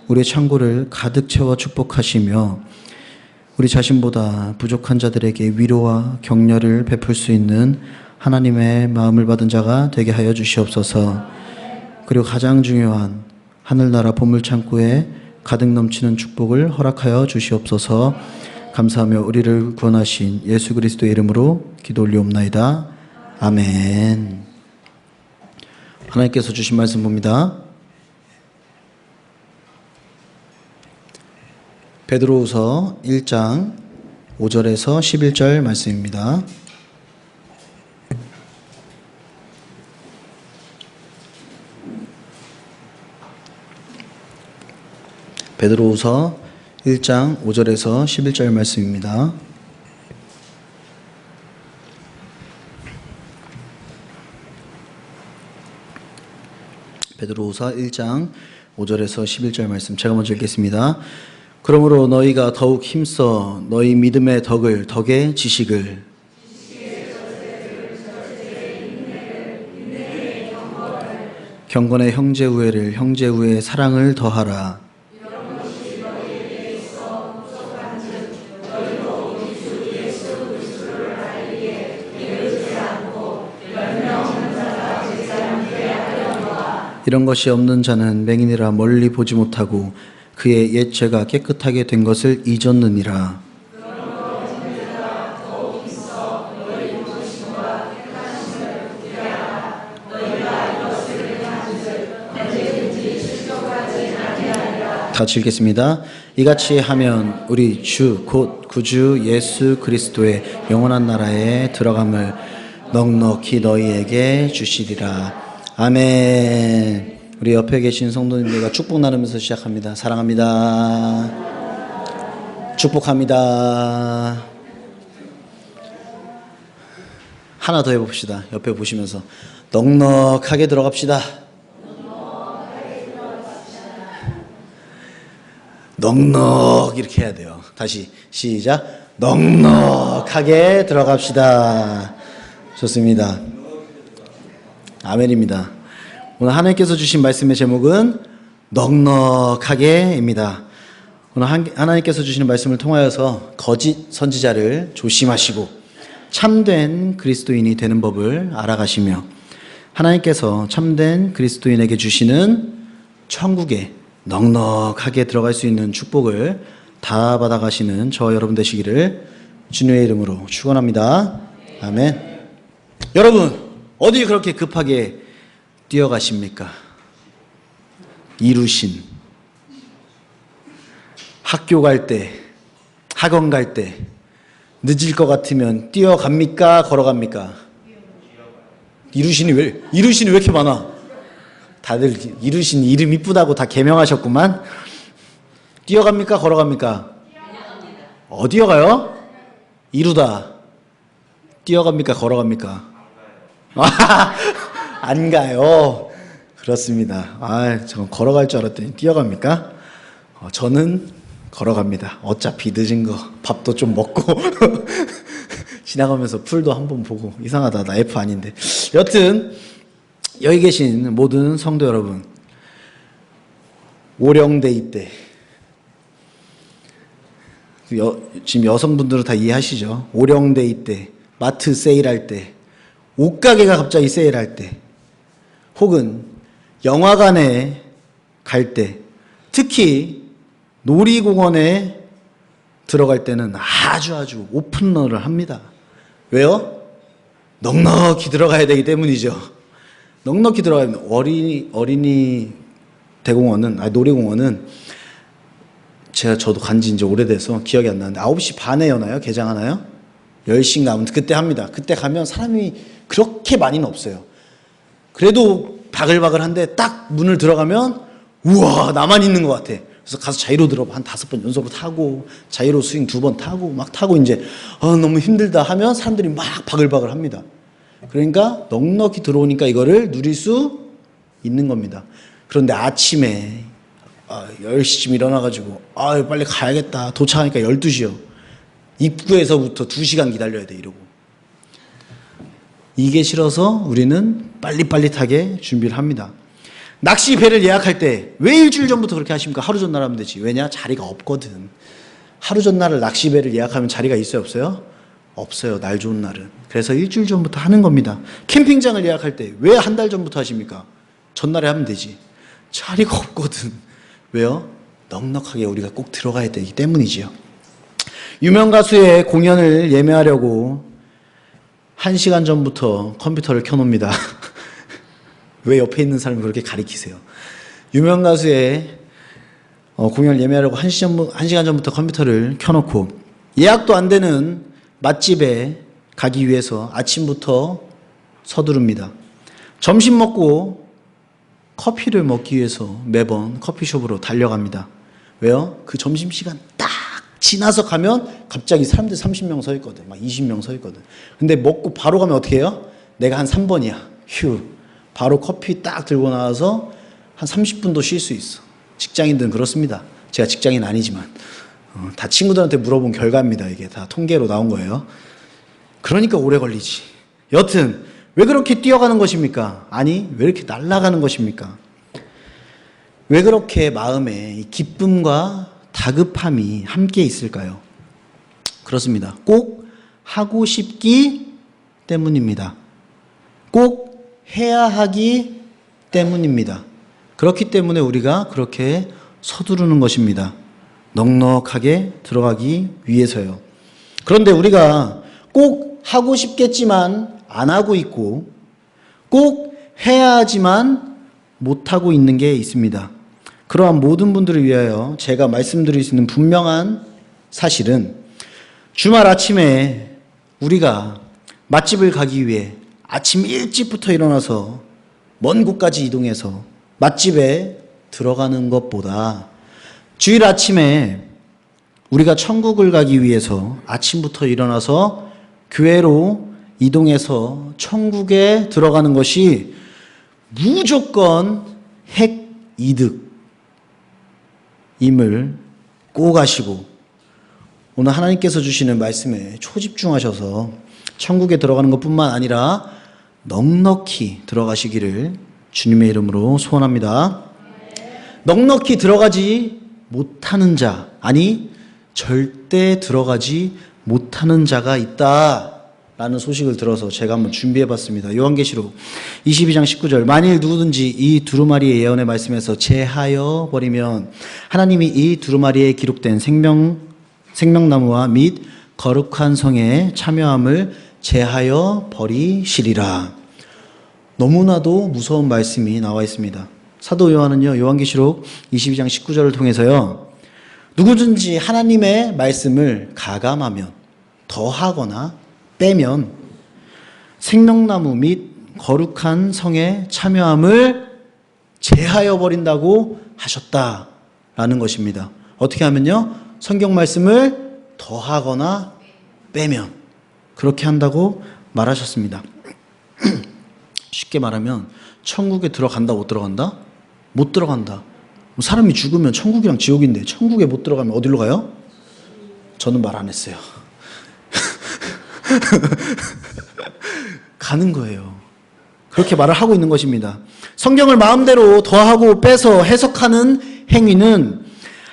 우리의 창고를 가득 채워 축복하시며 우리 자신보다 부족한 자들에게 위로와 격려를 베풀 수 있는 하나님의 마음을 받은 자가 되게 하여 주시옵소서. 그리고 가장 중요한 하늘나라 보물창고에 가득 넘치는 축복을 허락하여 주시옵소서. 감사하며 우리를 구원하신 예수 그리스도의 이름으로 기도 올리옵나이다. 아멘. 하나님께서 주신 말씀 봅니다. 베드로후서 1장 5절에서 11절 말씀입니다. 베드로후서 1장 5절에서 11절 말씀입니다. 베드로후서 1장 5절에서 11절 말씀 제가 먼저 읽겠습니다. 그러므로 너희가 더욱 힘써 너희 믿음의 덕의 지식을 경건의 형제 우애를 형제 우애의 사랑을 더하라. 이런 것이 없는 자는 맹인이라 멀리 보지 못하고 그의 옛 죄가 깨끗하게 된 것을 잊었느니라. 같이 읽겠습니다. 이같이 하면 우리 주 곧 구주 예수 그리스도의 영원한 나라에 들어감을 넉넉히 너희에게 주시리라. 아멘. 우리 옆에 계신 성도님들과 축복 나누면서 시작합니다. 사랑합니다. 축복합니다. 하나 더 해봅시다. 옆에 보시면서 넉넉하게 들어갑시다. 넉넉 이렇게 해야 돼요. 다시 시작. 넉넉하게 들어갑시다. 좋습니다. 아멘입니다. 오늘 하나님께서 주신 말씀의 제목은 넉넉하게입니다. 오늘 하나님께서 주시는 말씀을 통하여서 거짓 선지자를 조심하시고 참된 그리스도인이 되는 법을 알아가시며 하나님께서 참된 그리스도인에게 주시는 천국에 넉넉하게 들어갈 수 있는 축복을 다 받아가시는 저 여러분 되시기를 주님의 이름으로 축원합니다. 아멘. 여러분 어디 그렇게 급하게 뛰어가십니까? 이루신 학교 갈 때, 학원 갈 때 늦을 것 같으면 뛰어갑니까? 걸어갑니까? 이루신이 왜 이렇게 많아? 다들 이루신 이름 이쁘다고 다 개명하셨구만. 뛰어갑니까? 걸어갑니까? 어디요 가요? 이루다. 뛰어갑니까? 걸어갑니까? 안 가요. 그렇습니다. 저는 걸어갈 줄 알았더니 뛰어갑니까? 저는 걸어갑니다. 어차피 늦은 거 밥도 좀 먹고 지나가면서 풀도 한번 보고 이상하다. 나 F 아닌데. 여튼 여기 계신 모든 성도 여러분 오령데이 때 지금 여성분들은 다 이해하시죠? 오령데이 때 마트 세일할 때, 옷가게가 갑자기 세일할 때, 혹은 영화관에 갈 때, 특히 놀이공원에 들어갈 때는 아주 오픈런을 합니다. 왜요? 넉넉히 들어가야 되기 때문이죠. 넉넉히 들어가면 어린이 대공원은, 놀이공원은 저도 간지 이제 오래돼서 기억이 안 나는데 9시 반에 여나요? 개장하나요? 10시인가 아무튼 그때 합니다. 그때 가면 사람이 그렇게 많이는 없어요. 그래도 바글바글한데 딱 문을 들어가면 우와 나만 있는 것 같아. 그래서 가서 자이로 들어 한 5번 연속으로 타고 자이로 스윙 2번 타고 막 타고 이제 너무 힘들다 하면 사람들이 막 바글바글 합니다. 그러니까 넉넉히 들어오니까 이거를 누릴 수 있는 겁니다. 그런데 아침에 10시쯤 일어나가지고 빨리 가야겠다. 도착하니까 12시요. 입구에서부터 2시간 기다려야 돼 이러고. 이게 싫어서 우리는 빨리빨리하게 준비를 합니다. 낚시 배를 예약할 때 왜 일주일 전부터 그렇게 하십니까? 하루 전날 하면 되지. 왜냐? 자리가 없거든. 하루 전날을 낚시 배를 예약하면 자리가 있어요? 없어요? 없어요. 날 좋은 날은. 그래서 일주일 전부터 하는 겁니다. 캠핑장을 예약할 때 왜 한 달 전부터 하십니까? 전날에 하면 되지. 자리가 없거든. 왜요? 넉넉하게 우리가 꼭 들어가야 되기 때문이지요. 유명 가수의 공연을 예매하려고 1시간 전부터 컴퓨터를 켜놓습니다. 왜 옆에 있는 사람이 그렇게 가리키세요? 유명 가수의 공연을 예매하려고 1시간 전부터 컴퓨터를 켜놓고 예약도 안 되는 맛집에 가기 위해서 아침부터 서두릅니다. 점심 먹고 커피를 먹기 위해서 매번 커피숍으로 달려갑니다. 왜요? 그 점심시간 딱 지나서 가면 갑자기 사람들 30명 서 있거든. 막 20명 서 있거든. 근데 먹고 바로 가면 어떻게 해요? 내가 한 3번이야. 휴. 바로 커피 딱 들고 나와서 한 30분도 쉴 수 있어. 직장인들은 그렇습니다. 제가 직장인 아니지만 다 친구들한테 물어본 결과입니다. 이게 다 통계로 나온 거예요. 그러니까 오래 걸리지. 여튼 왜 그렇게 뛰어가는 것입니까? 아니 왜 이렇게 날아가는 것입니까? 왜 그렇게 마음에 이 기쁨과 다급함이 함께 있을까요? 그렇습니다. 꼭 하고 싶기 때문입니다. 꼭 해야 하기 때문입니다. 그렇기 때문에 우리가 그렇게 서두르는 것입니다. 넉넉하게 들어가기 위해서요. 그런데 우리가 꼭 하고 싶겠지만 안 하고 있고 꼭 해야 하지만 못하고 있는 게 있습니다. 그러한 모든 분들을 위하여 제가 말씀드릴 수 있는 분명한 사실은 주말 아침에 우리가 맛집을 가기 위해 아침 일찍부터 일어나서 먼 곳까지 이동해서 맛집에 들어가는 것보다 주일 아침에 우리가 천국을 가기 위해서 아침부터 일어나서 교회로 이동해서 천국에 들어가는 것이 무조건 핵이득임을 꼭 아시고 오늘 하나님께서 주시는 말씀에 초집중하셔서 천국에 들어가는 것뿐만 아니라 넉넉히 들어가시기를 주님의 이름으로 소원합니다. 넉넉히 들어가지 못하는 자, 아니 절대 들어가지 못하는 자가 있다라는 소식을 들어서 제가 한번 준비해봤습니다. 요한계시록 22장 19절 만일 누구든지 이 두루마리의 예언의 말씀에서 제하여 버리면 하나님이 이 두루마리에 기록된 생명나무와 및 거룩한 성에 참여함을 제하여 버리시리라. 너무나도 무서운 말씀이 나와 있습니다. 사도 요한은요, 요한계시록 22장 19절을 통해서요, 누구든지 하나님의 말씀을 가감하면, 더하거나 빼면 생명나무 및 거룩한 성에 참여함을 제하여 버린다고 하셨다라는 것입니다. 어떻게 하면요? 성경 말씀을 더하거나 빼면 그렇게 한다고 말하셨습니다. 쉽게 말하면 천국에 들어간다 못 들어간다? 못 들어간다. 사람이 죽으면 천국이랑 지옥인데 천국에 못 들어가면 어디로 가요? 저는 말 안 했어요. 가는 거예요. 그렇게 말을 하고 있는 것입니다. 성경을 마음대로 더하고 빼서 해석하는 행위는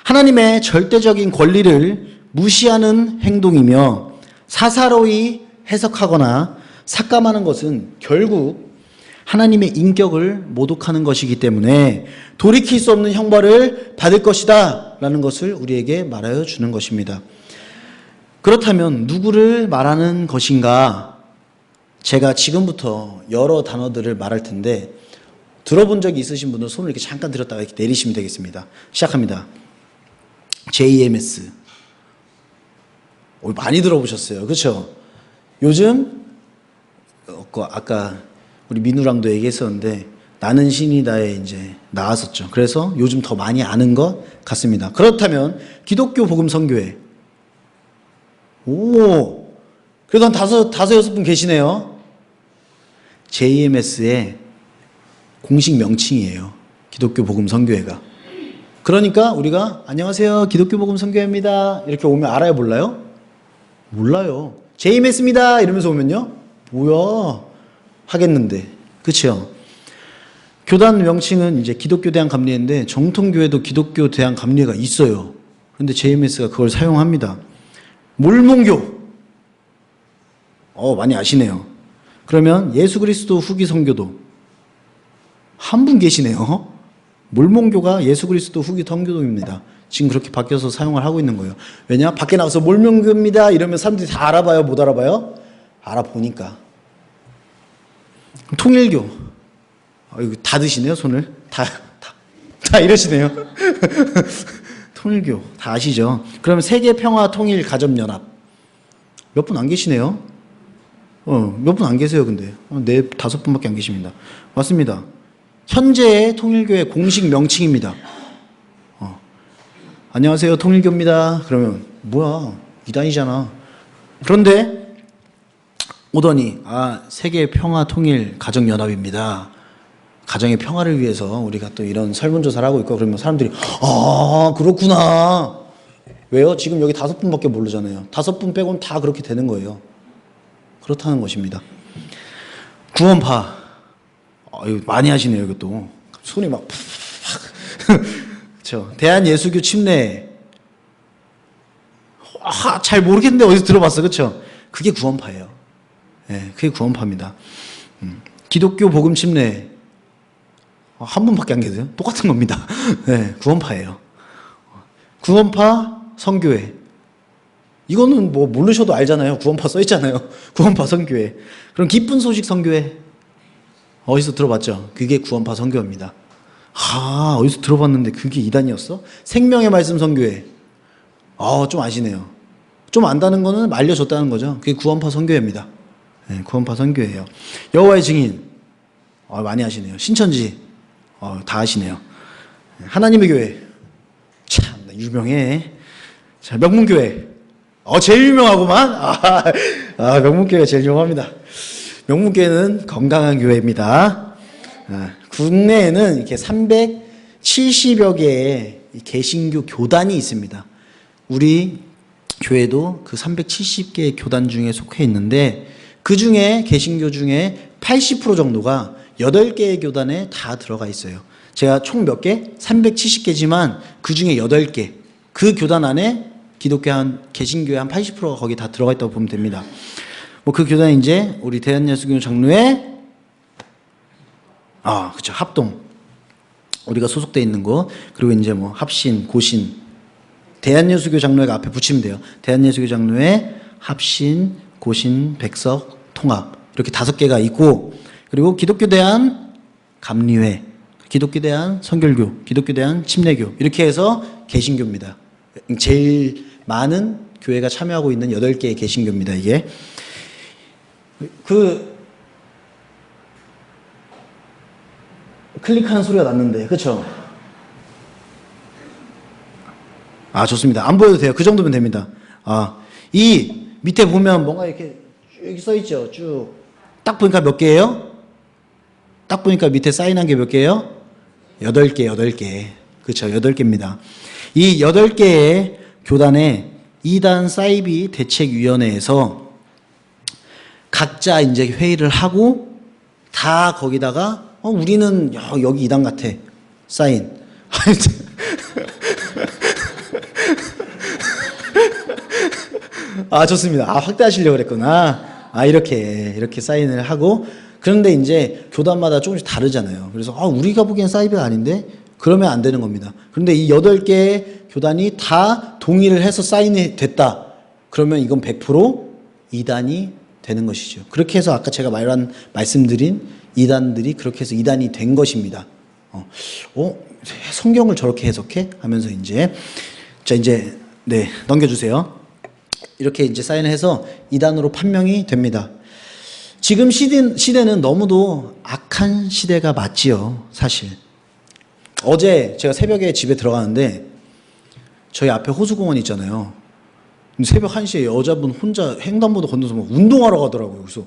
하나님의 절대적인 권리를 무시하는 행동이며 사사로이 해석하거나 삭감하는 것은 결국 하나님의 인격을 모독하는 것이기 때문에 돌이킬 수 없는 형벌을 받을 것이다 라는 것을 우리에게 말하여 주는 것입니다. 그렇다면 누구를 말하는 것인가? 제가 지금부터 여러 단어들을 말할 텐데 들어본 적이 있으신 분은 손을 이렇게 잠깐 들었다가 이렇게 내리시면 되겠습니다. 시작합니다. JMS. 많이 들어보셨어요. 그렇죠? 요즘 아까 우리 민우랑도 얘기했었는데 나는 신이다에 이제 나왔었죠. 그래서 요즘 더 많이 아는 것 같습니다. 그렇다면 기독교 복음 선교회. 그래도 한 다섯 여섯 분 계시네요. JMS의 공식 명칭이에요. 기독교 복음 선교회가. 그러니까 우리가 안녕하세요. 기독교 복음 선교회입니다. 이렇게 오면 알아요, 몰라요? 몰라요. JMS입니다. 이러면서 오면요. 뭐야? 하겠는데. 그렇죠? 교단 명칭은 이제 기독교 대한 감리회인데 정통교회도 기독교 대한 감리회가 있어요. 그런데 JMS가 그걸 사용합니다. 몰몬교. 많이 아시네요. 그러면 예수 그리스도 후기 선교도 한 분 계시네요. 몰몬교가 예수 그리스도 후기 선교도입니다. 지금 그렇게 바뀌어서 사용을 하고 있는 거예요. 왜냐? 밖에 나가서 몰몬교입니다 이러면 사람들이 다 알아봐요? 못 알아봐요? 알아보니까. 통일교. 이거 다 드시네요, 손을. 다 이러시네요. 통일교. 다 아시죠? 그러면 세계평화통일가정연합. 몇 분 안 계시네요? 몇 분 안 계세요, 근데. 다섯 분밖에 안 계십니다. 맞습니다. 현재의 통일교의 공식 명칭입니다. 안녕하세요, 통일교입니다. 그러면, 뭐야, 이단이잖아. 그런데, 오더니 세계평화통일가정연합입니다. 가정의 평화를 위해서 우리가 또 이런 설문조사를 하고 있고 그러면 사람들이 그렇구나. 왜요? 지금 여기 5분밖에 모르잖아요. 5분 빼고는 다 그렇게 되는 거예요. 그렇다는 것입니다. 구원파. 이거 많이 하시네요. 이것도 손이 막 그렇죠. 대한예수교 침례. 잘 모르겠는데 어디서 들어봤어. 그렇죠? 그게 구원파예요. 네, 그게 구원파입니다. 기독교 복음 침례 한 분밖에 안 계세요. 똑같은 겁니다. 네, 구원파예요. 구원파 선교회. 이거는 뭐 모르셔도 알잖아요. 구원파 써있잖아요. 구원파 선교회. 그럼 기쁜 소식 선교회. 어디서 들어봤죠? 그게 구원파 선교회입니다. 어디서 들어봤는데 그게 이단이었어? 생명의 말씀 선교회. 좀 아시네요. 좀 안다는 거는 알려줬다는 거죠. 그게 구원파 선교회입니다. 네, 구원파 선교회예요. 여호와의 증인. 많이 하시네요. 신천지. 다 아시네요. 하나님의 교회. 참 유명해. 자, 명문교회. 제일 유명하구만. 명문교회가 제일 유명합니다. 명문교회는 건강한 교회입니다. 국내에는 이렇게 370여 개의 개신교 교단이 있습니다. 우리 교회도 그 370개의 교단 중에 속해 있는데 그 중에 개신교 중에 80% 정도가 8개의 교단에 다 들어가 있어요. 제가 총 몇 개? 370개지만 그 중에 8개. 그 교단 안에 개신교의 한 80%가 거기 다 들어가 있다고 보면 됩니다. 그 교단이 이제 우리 대한예수교 장로회 그쵸. 합동. 우리가 소속돼 있는 거. 그리고 이제 합신, 고신. 대한예수교 장로회가 앞에 붙이면 돼요. 대한예수교 장로회, 합신, 고신, 백석, 통합. 이렇게 5개가 있고, 그리고 기독교 대한 감리회, 기독교 대한 선결교, 기독교 대한 침례교. 이렇게 해서 개신교입니다. 제일 많은 교회가 참여하고 있는 8개의 개신교입니다, 이게. 클릭하는 소리가 났는데, 그쵸? 좋습니다. 안 보여도 돼요. 그 정도면 됩니다. 이 밑에 보면 뭔가 이렇게 쭉 써있죠? 쭉. 딱 보니까 몇 개예요? 딱 보니까 밑에 사인한 게 몇 개예요? 8개. 그쵸? 8개입니다. 이 8개의 교단의 이단 사이비 대책위원회에서 각자 이제 회의를 하고 다 거기다가 우리는 여기 이단 같아. 사인. 좋습니다. 확대하시려고 그랬구나. 이렇게 사인을 하고, 그런데 이제 교단마다 조금씩 다르잖아요. 그래서 우리가 보기엔 사이비가 아닌데 그러면 안 되는 겁니다. 그런데 이 8개의 교단이 다 동의를 해서 사인이 됐다. 그러면 이건 100% 이단이 되는 것이죠. 그렇게 해서 아까 제가 말씀드린 이단들이 그렇게 해서 이단이 된 것입니다. 성경을 저렇게 해석해? 하면서 이제 넘겨주세요. 이렇게 이제 사인을 해서 이단으로 판명이 됩니다. 지금 시대는 너무도 악한 시대가 맞지요, 사실. 어제 제가 새벽에 집에 들어가는데 저희 앞에 호수공원 있잖아요. 새벽 1시에 여자분 혼자 횡단보도 건너서 막 운동하러 가더라고요. 그래서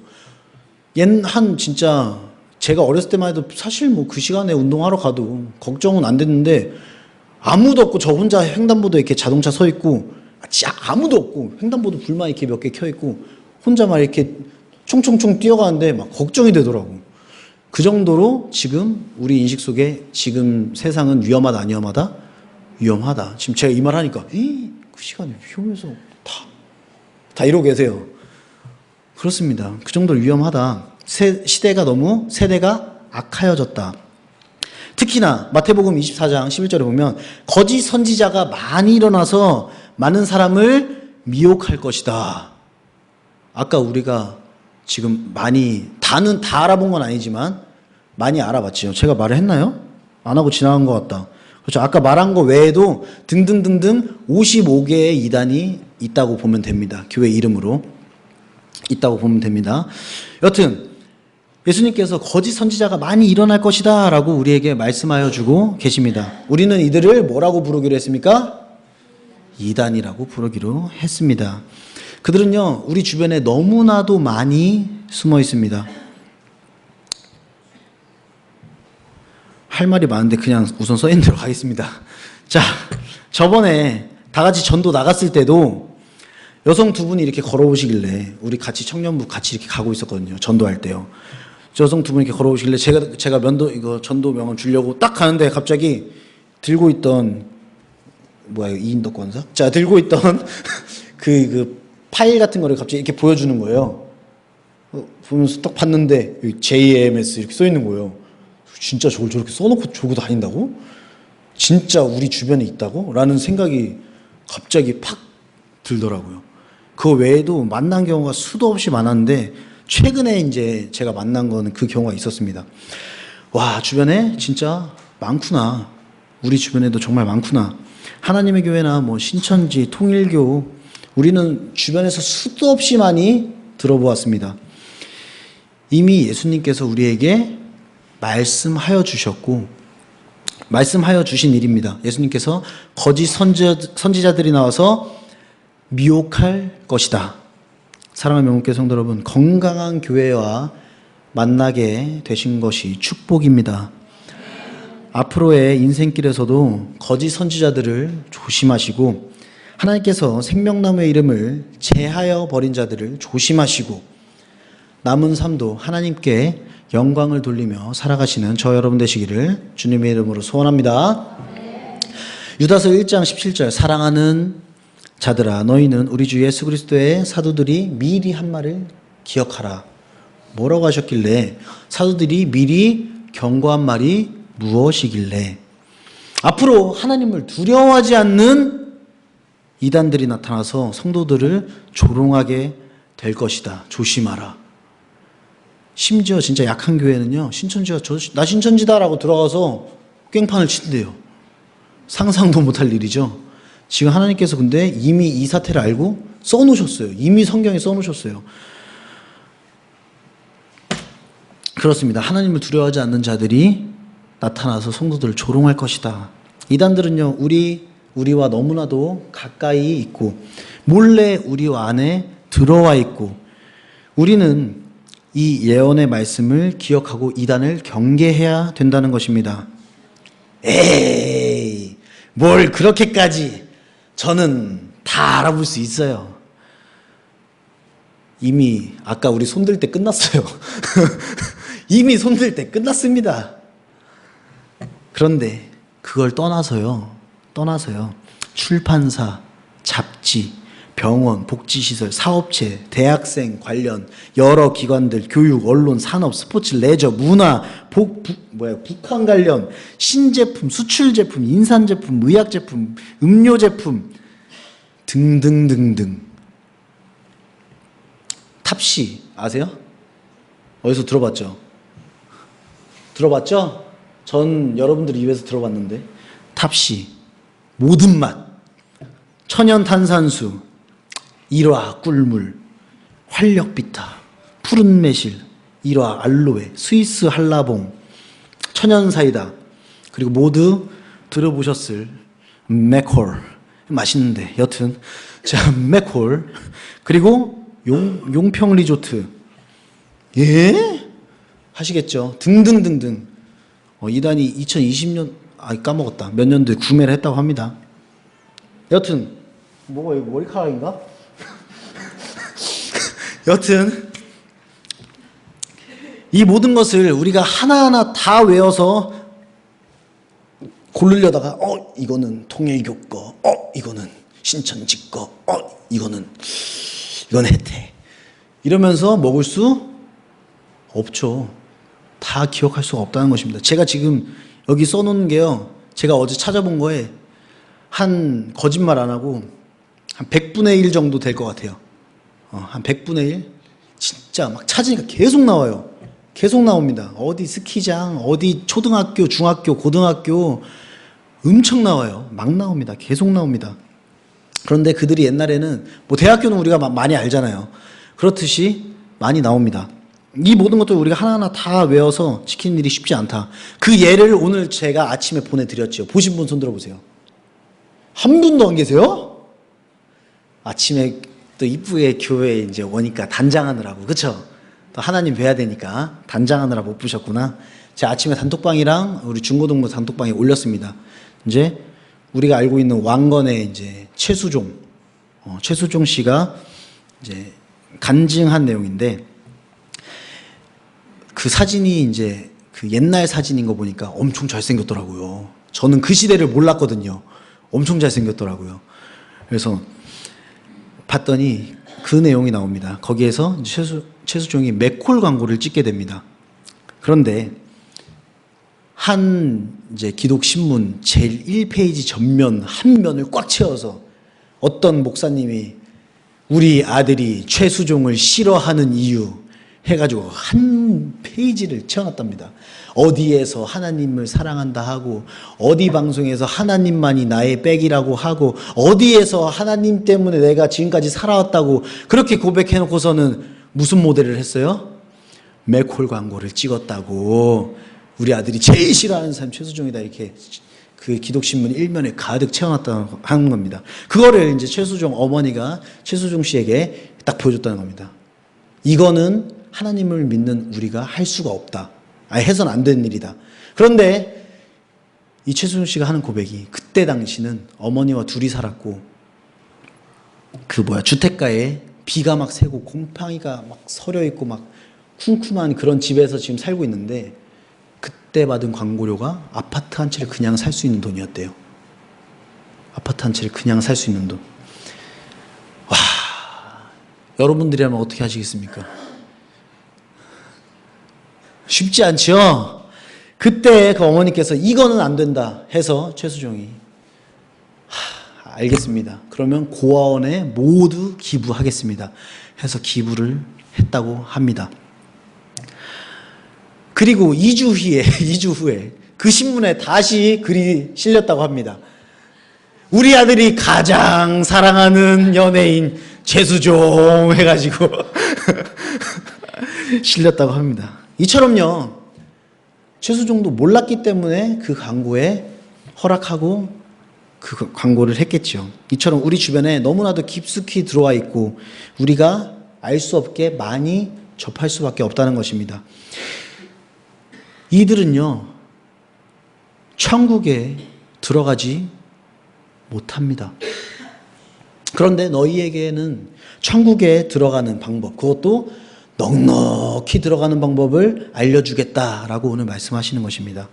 진짜 제가 어렸을 때만 해도 사실 뭐 그 시간에 운동하러 가도 걱정은 안 됐는데 아무도 없고 저 혼자 횡단보도에 이렇게 자동차 서 있고 아무도 없고 횡단보도 불만 이렇게 몇 개 켜 있고 혼자 막 이렇게 총총총 뛰어가는데 막 걱정이 되더라고. 그 정도로 지금 우리 인식 속에 지금 세상은 위험하다, 안 위험하다? 위험하다. 지금 제가 이 말 하니까 그 시간에 위험해서 다 이러고 계세요. 그렇습니다. 그 정도로 위험하다. 시대가 너무 세대가 악하여졌다. 특히나 마태복음 24장 11절에 보면 거짓 선지자가 많이 일어나서 많은 사람을 미혹할 것이다. 아까 우리가 지금 많이 다는 다 알아본 건 아니지만 많이 알아봤지요. 제가 말을 했나요? 안 하고 지나간 것 같다. 그렇죠. 아까 말한 거 외에도 등등등등 55개의 이단이 있다고 보면 됩니다. 교회 이름으로 있다고 보면 됩니다. 여튼 예수님께서 거짓 선지자가 많이 일어날 것이다 라고 우리에게 말씀하여 주고 계십니다. 우리는 이들을 뭐라고 부르기로 했습니까? 이단이라고 부르기로 했습니다. 그들은요, 우리 주변에 너무나도 많이 숨어 있습니다. 할 말이 많은데 그냥 우선 써 있는 대로 가겠습니다. 자, 저번에 다 같이 전도 나갔을 때도 여성 두 분이 이렇게 걸어오시길래 우리 같이 청년부 같이 이렇게 가고 있었거든요. 전도할 때요. 여성 두 분이 이렇게 걸어오시길래 제가 이거 전도 명함 주려고 딱 가는데 갑자기 들고 있던 이인덕 권사? 자, 들고 있던 그 파일 같은 거를 갑자기 이렇게 보여주는 거예요. 보면서 딱 봤는데 JMS 이렇게 써 있는 거예요. 진짜 저걸 저렇게 써놓고 저러고 다닌다고? 진짜 우리 주변에 있다고? 라는 생각이 갑자기 팍 들더라고요. 그 외에도 만난 경우가 수도 없이 많았는데 최근에 이제 제가 만난 거는 그 경우가 있었습니다. 와, 주변에 진짜 많구나. 우리 주변에도 정말 많구나. 하나님의 교회나 뭐 신천지, 통일교, 우리는 주변에서 수도 없이 많이 들어보았습니다. 이미 예수님께서 우리에게 말씀하여 주셨고, 말씀하여 주신 일입니다. 예수님께서 거짓 선지자들이 나와서 미혹할 것이다. 사랑하는 명문교회 성도 여러분, 건강한 교회와 만나게 되신 것이 축복입니다. 앞으로의 인생길에서도 거짓 선지자들을 조심하시고 하나님께서 생명나무의 이름을 제하여 버린 자들을 조심하시고 남은 삶도 하나님께 영광을 돌리며 살아가시는 저 여러분 되시기를 주님의 이름으로 소원합니다. 유다서 1장 17절 사랑하는 자들아 너희는 우리 주 예수 그리스도의 사도들이 미리 한 말을 기억하라. 뭐라고 하셨길래 사도들이 미리 경고한 말이 무엇이길래 앞으로 하나님을 두려워하지 않는 이단들이 나타나서 성도들을 조롱하게 될 것이다. 조심하라. 심지어 진짜 약한 교회는요, 신천지가 나 신천지다라고 들어가서 깽판을 친대요. 상상도 못할 일이죠. 지금 하나님께서 근데 이미 이 사태를 알고 써놓으셨어요. 이미 성경에 써놓으셨어요. 그렇습니다. 하나님을 두려워하지 않는 자들이 나타나서 성도들을 조롱할 것이다. 이단들은요, 우리와 너무나도 가까이 있고 몰래 우리 안에 들어와 있고 우리는 이 예언의 말씀을 기억하고 이단을 경계해야 된다는 것입니다. 에이, 뭘 그렇게까지. 저는 다 알아볼 수 있어요. 이미 아까 우리 손들 때 끝났어요. 이미 손들 때 끝났습니다. 그런데 그걸 떠나서요. 출판사, 잡지, 병원, 복지시설, 사업체, 대학생 관련 여러 기관들, 교육, 언론, 산업, 스포츠, 레저, 문화, 북한 관련 신제품, 수출제품, 인산제품, 의약제품, 음료제품 등등등등. 탑시 아세요? 어디서 들어봤죠? 들어봤죠? 전 여러분들 입에서 들어봤는데 탑시, 모든 맛, 천연 탄산수, 일화 꿀물, 활력비타, 푸른 매실, 일화 알로에, 스위스 한라봉, 천연 사이다, 그리고 모두 들어보셨을 맥콜. 맛있는데 여튼 자 맥콜, 그리고 용평 리조트, 예? 하시겠죠. 등등등등. 이단이 2020년 까먹었다. 몇 년도에 구매를 했다고 합니다. 여튼 뭐가 이거 머리카락인가? 여튼 이 모든 것을 우리가 하나하나 다 외워서 고르려다가 이거는 통일교 거, 이거는 신천지 거, 이거는 혜태, 이러면서 먹을 수 없죠. 다 기억할 수가 없다는 것입니다. 제가 지금 여기 써놓은 게요, 제가 어제 찾아본 거에 한 거짓말 안 하고 한 100분의 1 정도 될 것 같아요. 한 100분의 1? 진짜 막 찾으니까 계속 나와요. 계속 나옵니다. 어디 스키장, 어디 초등학교, 중학교, 고등학교 엄청 나와요. 막 나옵니다. 계속 나옵니다. 그런데 그들이 옛날에는 뭐 대학교는 우리가 많이 알잖아요. 그렇듯이 많이 나옵니다. 이 모든 것들 우리가 하나하나 다 외워서 지키는 일이 쉽지 않다. 그 예를 오늘 제가 아침에 보내드렸죠. 보신 분 손 들어보세요. 한 분도 안 계세요? 아침에 또 이쁘게 교회에 이제 오니까 단장하느라고, 그쵸? 또 하나님 뵈야 되니까 단장하느라 못 보셨구나. 제가 아침에 단톡방이랑 우리 중고등부 단톡방에 올렸습니다. 이제 우리가 알고 있는 왕건의 이제 최수종 씨가 이제 간증한 내용인데, 그 사진이 이제 그 옛날 사진인 거 보니까 엄청 잘생겼더라고요. 저는 그 시대를 몰랐거든요. 엄청 잘생겼더라고요. 그래서 봤더니 그 내용이 나옵니다. 거기에서 최수종이 맥콜 광고를 찍게 됩니다. 그런데 한 이제 기독신문 제일 1페이지 전면 한 면을 꽉 채워서 어떤 목사님이 우리 아들이 최수종을 싫어하는 이유 해가지고 한 페이지를 채워놨답니다. 어디에서 하나님을 사랑한다 하고, 어디 방송에서 하나님만이 나의 백이라고 하고, 어디에서 하나님 때문에 내가 지금까지 살아왔다고 그렇게 고백해놓고서는 무슨 모델을 했어요? 맥콜 광고를 찍었다고. 우리 아들이 제일 싫어하는 사람 최수종이다, 이렇게 그 기독신문 1면에 가득 채워놨다는 하는 겁니다. 그거를 이제 최수종 어머니가 최수종 씨에게 딱 보여줬다는 겁니다. 이거는 하나님을 믿는 우리가 할 수가 없다. 해서는 안 되는 일이다. 그런데 이 최수종 씨가 하는 고백이, 그때 당시는 어머니와 둘이 살았고, 주택가에 비가 막 새고 곰팡이가 막 서려 있고 막 쿰쿰한 그런 집에서 지금 살고 있는데, 그때 받은 광고료가 아파트 한 채를 그냥 살 수 있는 돈이었대요. 아파트 한 채를 그냥 살 수 있는 돈. 와, 여러분들이라면 어떻게 하시겠습니까? 쉽지 않죠? 그때 그 어머니께서 이거는 안 된다 해서 최수종이 알겠습니다. 그러면 고아원에 모두 기부하겠습니다 해서 기부를 했다고 합니다. 그리고 2주 후에 그 신문에 다시 글이 실렸다고 합니다. 우리 아들이 가장 사랑하는 연예인 최수종 해가지고 실렸다고 합니다. 이처럼요, 최수종도 몰랐기 때문에 그 광고에 허락하고 그 광고를 했겠죠. 이처럼 우리 주변에 너무나도 깊숙이 들어와 있고 우리가 알 수 없게 많이 접할 수밖에 없다는 것입니다. 이들은요, 천국에 들어가지 못합니다. 그런데 너희에게는 천국에 들어가는 방법, 그것도 넉넉히 들어가는 방법을 알려주겠다라고 오늘 말씀하시는 것입니다.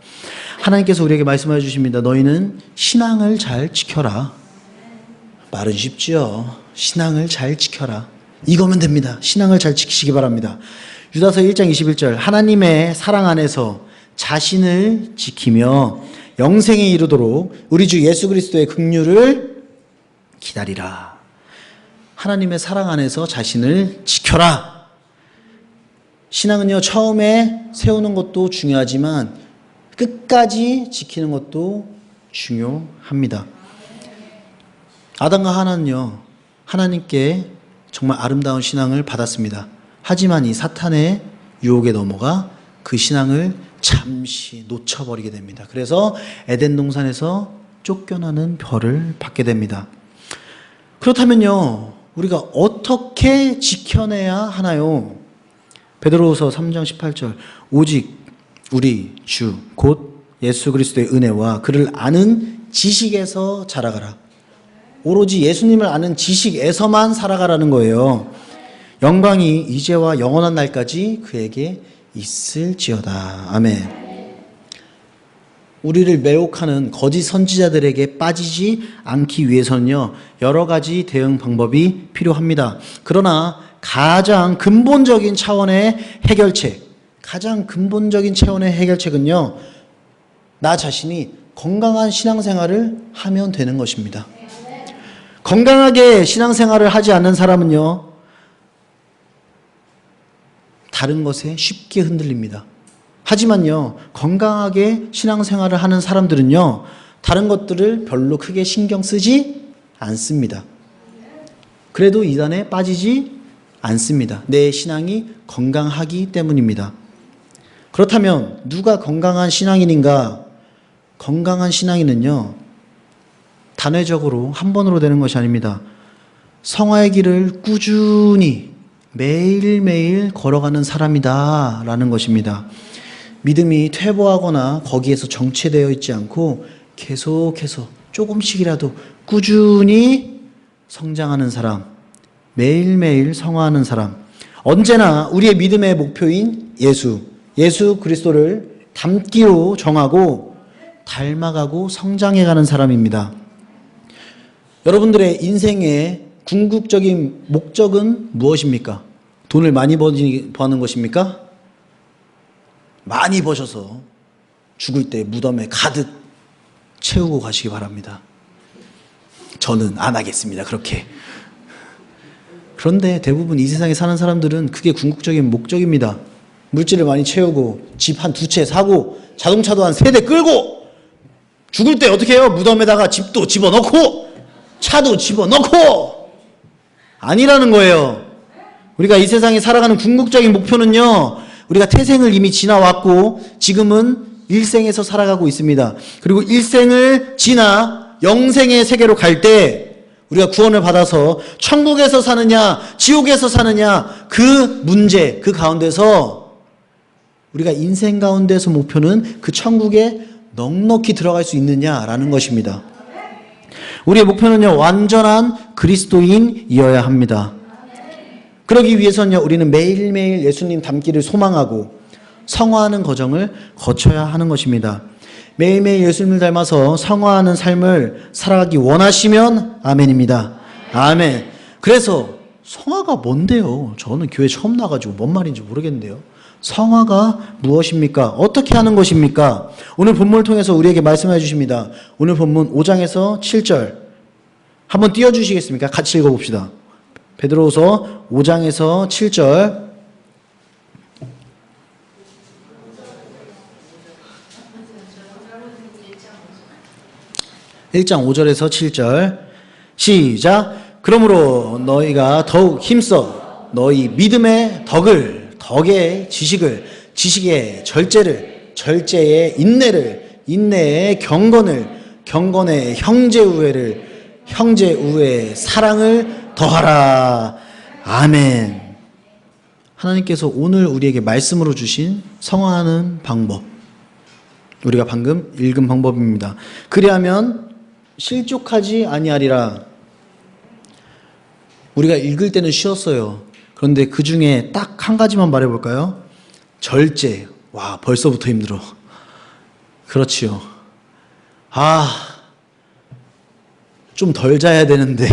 하나님께서 우리에게 말씀해 주십니다. 너희는 신앙을 잘 지켜라. 말은 쉽지요. 신앙을 잘 지켜라. 이거면 됩니다. 신앙을 잘 지키시기 바랍니다. 유다서 1장 21절 하나님의 사랑 안에서 자신을 지키며 영생에 이르도록 우리 주 예수 그리스도의 긍휼을 기다리라. 하나님의 사랑 안에서 자신을 지켜라. 신앙은요, 처음에 세우는 것도 중요하지만 끝까지 지키는 것도 중요합니다. 아담과 하나는요, 하나님께 정말 아름다운 신앙을 받았습니다. 하지만 이 사탄의 유혹에 넘어가 그 신앙을 잠시 놓쳐버리게 됩니다. 그래서 에덴 동산에서 쫓겨나는 벌을 받게 됩니다. 그렇다면요, 우리가 어떻게 지켜내야 하나요? 베드로후서 3장 18절 오직 우리 주 곧 예수 그리스도의 은혜와 그를 아는 지식에서 자라가라. 오로지 예수님을 아는 지식에서만 살아가라는 거예요. 영광이 이제와 영원한 날까지 그에게 있을지어다. 아멘. 우리를 매혹하는 거짓 선지자들에게 빠지지 않기 위해서는요, 여러 가지 대응 방법이 필요합니다. 그러나 가장 근본적인 차원의 해결책은요, 나 자신이 건강한 신앙생활을 하면 되는 것입니다. 건강하게 신앙생활을 하지 않는 사람은요, 다른 것에 쉽게 흔들립니다. 하지만요, 건강하게 신앙생활을 하는 사람들은요, 다른 것들을 별로 크게 신경 쓰지 않습니다. 그래도 이단에 빠지지 않습니다. 내 신앙이 건강하기 때문입니다. 그렇다면 누가 건강한 신앙인인가? 건강한 신앙인은요, 단회적으로 한 번으로 되는 것이 아닙니다. 성화의 길을 꾸준히 매일매일 걸어가는 사람이다 라는 것입니다. 믿음이 퇴보하거나 거기에서 정체되어 있지 않고 계속해서 조금씩이라도 꾸준히 성장하는 사람, 매일매일 성화하는 사람, 언제나 우리의 믿음의 목표인 예수 그리스도를 닮기로 정하고 닮아가고 성장해가는 사람입니다. 여러분들의 인생의 궁극적인 목적은 무엇입니까? 돈을 많이 버는 것입니까? 많이 버셔서 죽을 때 무덤에 가득 채우고 가시기 바랍니다. 저는 안 하겠습니다. 그렇게. 그런데 대부분 이 세상에 사는 사람들은 그게 궁극적인 목적입니다. 물질을 많이 채우고 집 한 2채 사고 자동차도 한 3대 끌고 죽을 때 어떻게 해요? 무덤에다가 집도 집어넣고 차도 집어넣고. 아니라는 거예요. 우리가 이 세상에 살아가는 궁극적인 목표는요, 우리가 태생을 이미 지나왔고 지금은 일생에서 살아가고 있습니다. 그리고 일생을 지나 영생의 세계로 갈 때 우리가 구원을 받아서 천국에서 사느냐 지옥에서 사느냐, 그 문제, 그 가운데서 우리가 인생 가운데서 목표는 그 천국에 넉넉히 들어갈 수 있느냐라는 것입니다. 우리의 목표는요, 완전한 그리스도인이어야 합니다. 그러기 위해서는요, 우리는 매일매일 예수님 닮기를 소망하고 성화하는 과정을 거쳐야 하는 것입니다. 매일매일 예수님을 닮아서 성화하는 삶을 살아가기 원하시면 아멘입니다. 아멘. 그래서 성화가 뭔데요? 저는 교회 처음 나가지고 뭔 말인지 모르겠는데요. 성화가 무엇입니까? 어떻게 하는 것입니까? 오늘 본문을 통해서 우리에게 말씀해 주십니다. 오늘 본문 5장에서 7절 한번 띄워주시겠습니까? 같이 읽어봅시다. 베드로후서 5장에서 7절. (1장 5절에서 7절) 시작. 그러므로 너희가 더욱 힘써 너희 믿음의 덕의 지식을, 지식의 절제를, 절제의 인내를, 인내의 경건의 형제우애를, 형제우애의 사랑을 더하라. 아멘. 하나님께서 오늘 우리에게 말씀으로 주신 성화하는 방법, 우리가 방금 읽은 방법입니다. 그리하면 실족하지 아니하리라. 우리가 읽을 때는 쉬웠어요. 그런데 그 중에 딱 한 가지만 말해볼까요? 절제. 와, 벌써부터 힘들어. 그렇지요. 좀 덜 자야 되는데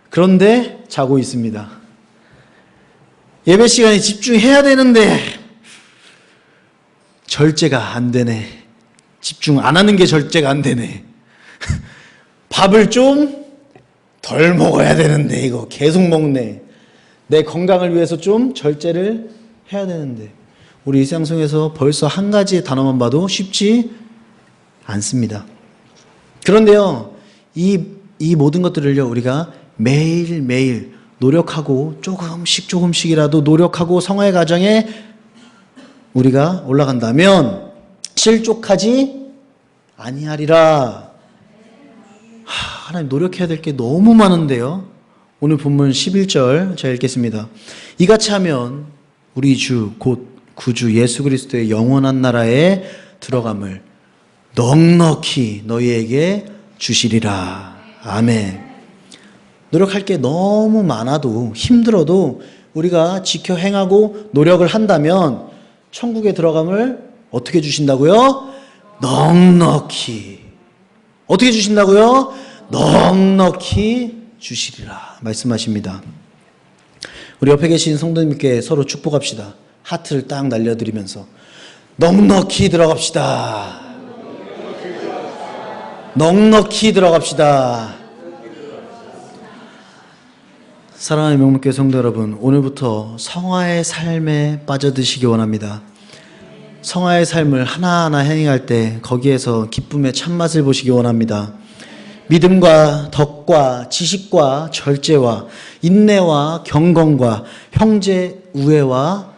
그런데 자고 있습니다. 예배 시간에 집중해야 되는데 절제가 안 되네. 집중 안 하는 게 절제가 안 되네. 밥을 좀 덜 먹어야 되는데 이거 계속 먹네. 내 건강을 위해서 좀 절제를 해야 되는데 우리 일상송에서 벌써 한 가지의 단어만 봐도 쉽지 않습니다. 그런데요, 이 모든 것들을요, 우리가 매일매일 노력하고 조금씩이라도 노력하고 성화의 과정에 우리가 올라간다면 실족하지 아니하리라. 하나님 노력해야 될 게 너무 많은데요. 오늘 본문 11절 제가 읽겠습니다. 이같이 하면 우리 주 곧 구주 예수 그리스도의 영원한 나라에 들어감을 넉넉히 너희에게 주시리라. 아멘. 노력할 게 너무 많아도 힘들어도 우리가 지켜 행하고 노력을 한다면 천국에 들어감을 어떻게 주신다고요? 넉넉히. 어떻게 주신다고요? 넉넉히 주시리라 말씀하십니다. 우리 옆에 계신 성도님께 서로 축복합시다. 하트를 딱 날려드리면서 넉넉히 들어갑시다. 넉넉히 들어갑시다. 사랑하는 명목교회 성도 여러분, 오늘부터 성화의 삶에 빠져드시기 원합니다. 성화의 삶을 하나하나 행할 때 거기에서 기쁨의 참맛을 보시기 원합니다. 믿음과 덕과 지식과 절제와 인내와 경건과 형제 우애와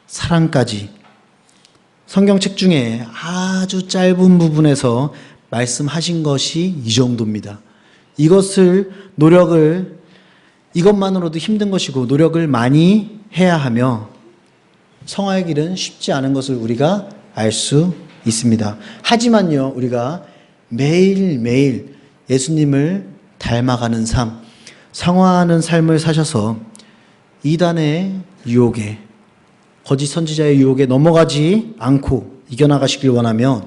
사랑까지 성경책 중에 아주 짧은 부분에서 말씀하신 것이 이 정도입니다. 이것만으로도 힘든 것이고 노력을 많이 해야 하며 성화의 길은 쉽지 않은 것을 우리가 알 수 있습니다. 하지만요, 우리가 매일매일 예수님을 닮아가는 삶, 성화하는 삶을 사셔서 이단의 유혹에, 거짓 선지자의 유혹에 넘어가지 않고 이겨나가시길 원하며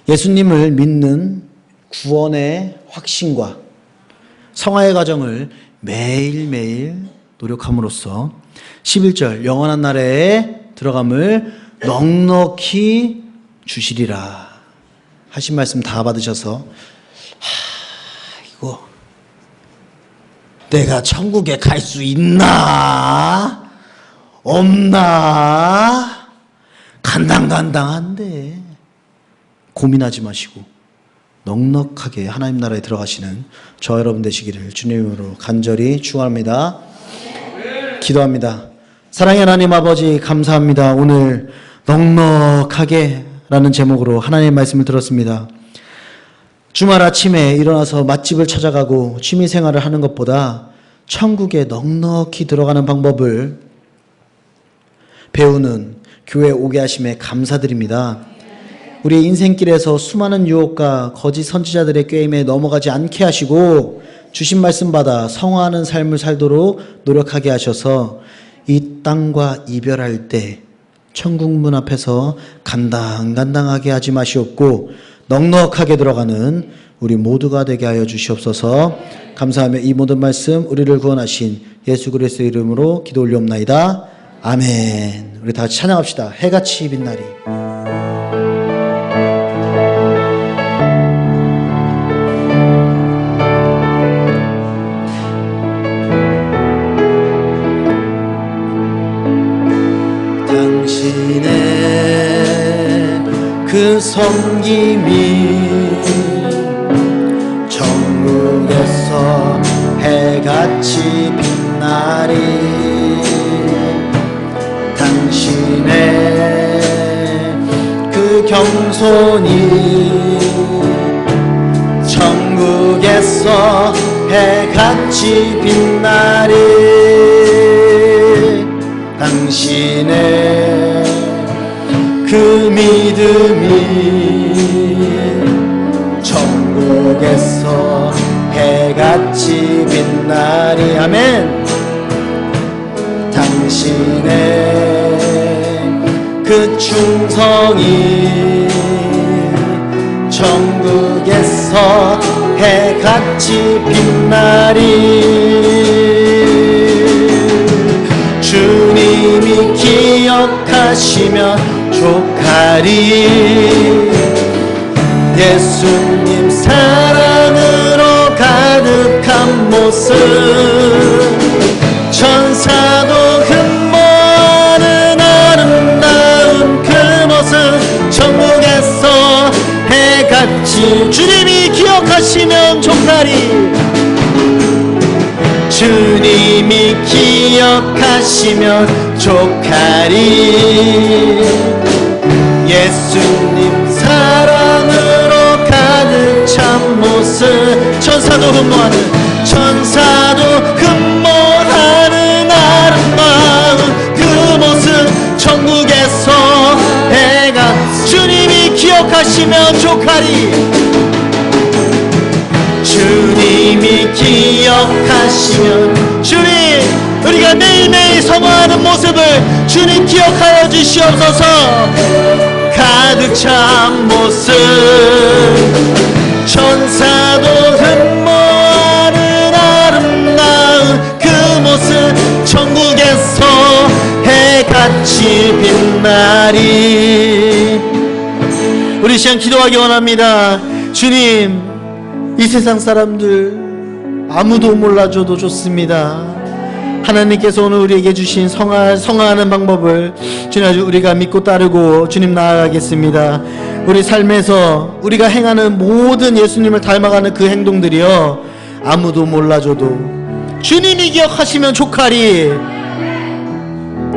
예수님을 믿는 구원의 확신과 성화의 과정을 매일매일 노력함으로써 11절 영원한 나라에 들어감을 넉넉히 주시리라 하신 말씀 다 받으셔서 이거 내가 천국에 갈 수 있나 없나 간당간당한데 고민하지 마시고 넉넉하게 하나님 나라에 들어가시는 저 여러분 되시기를 주님으로 간절히 축원합니다. 기도합니다. 사랑의 하나님 아버지 감사합니다. 오늘 넉넉하게 라는 제목으로 하나님의 말씀을 들었습니다. 주말 아침에 일어나서 맛집을 찾아가고 취미생활을 하는 것보다 천국에 넉넉히 들어가는 방법을 배우는 교회에 오게 하심에 감사드립니다. 우리의 인생길에서 수많은 유혹과 거짓 선지자들의 꾀임에 넘어가지 않게 하시고 주신 말씀 받아 성화하는 삶을 살도록 노력하게 하셔서 이 땅과 이별할 때 천국 문 앞에서 간당간당하게 하지 마시옵고 넉넉하게 들어가는 우리 모두가 되게 하여 주시옵소서. 감사하며 이 모든 말씀 우리를 구원하신 예수 그리스도의 이름으로 기도 올리옵나이다. 아멘. 우리 다 같이 찬양합시다. 해같이 빛나리. 당신의 그 섬김이 천국에서 해같이 빛나리. 당신의 그 겸손이 천국에서 해같이 빛나리. 당신의 그 믿음이 천국에서 해같이 빛나리. 아멘. 당신의 그 충성이 천국에서 해같이 빛나리. 주님이 기억하시면 족하리. 예수님 사랑으로 가득한 모습, 천사도 흠모하는 아름다운 그 모습, 천국에서 해같이 주님이 기억하시면 족하리. 주님이 기억하시면 족하리. 예수님 사랑으로 가득 찬 모습, 천사도 흠모하는 아름다운 그 모습, 천국에서 해가 주님이 기억하시면 족하리. 주님이 기억하시면, 주님 우리가 매일매일 성화하는 모습을 주님 기억하여 주시옵소서. 가득 찬 모습, 천사도 흠모하는 아름다운 그 모습, 천국에서 해같이 빛나리. 우리 시간 기도하기 원합니다. 주님, 이 세상 사람들 아무도 몰라줘도 좋습니다. 하나님께서 오늘 우리에게 주신 성화하는 방법을 주님 아주 우리가 믿고 따르고 주님 나아가겠습니다. 우리 삶에서 우리가 행하는 모든 예수님을 닮아가는 그 행동들이요, 아무도 몰라줘도 주님이 기억하시면 족하리.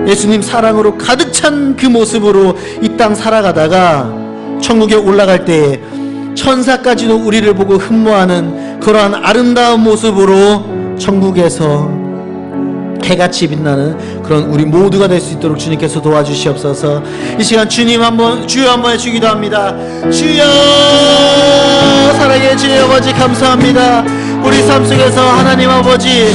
예수님 사랑으로 가득 찬 그 모습으로 이 땅 살아가다가 천국에 올라갈 때에 천사까지도 우리를 보고 흠모하는 그러한 아름다운 모습으로 천국에서 해같이 빛나는 그런 우리 모두가 될 수 있도록 주님께서 도와주시옵소서. 이 시간 주님 한번, 주여 한번 해주기도 합니다. 주여, 사랑의 주님 아버지 감사합니다. 우리 삶 속에서 하나님 아버지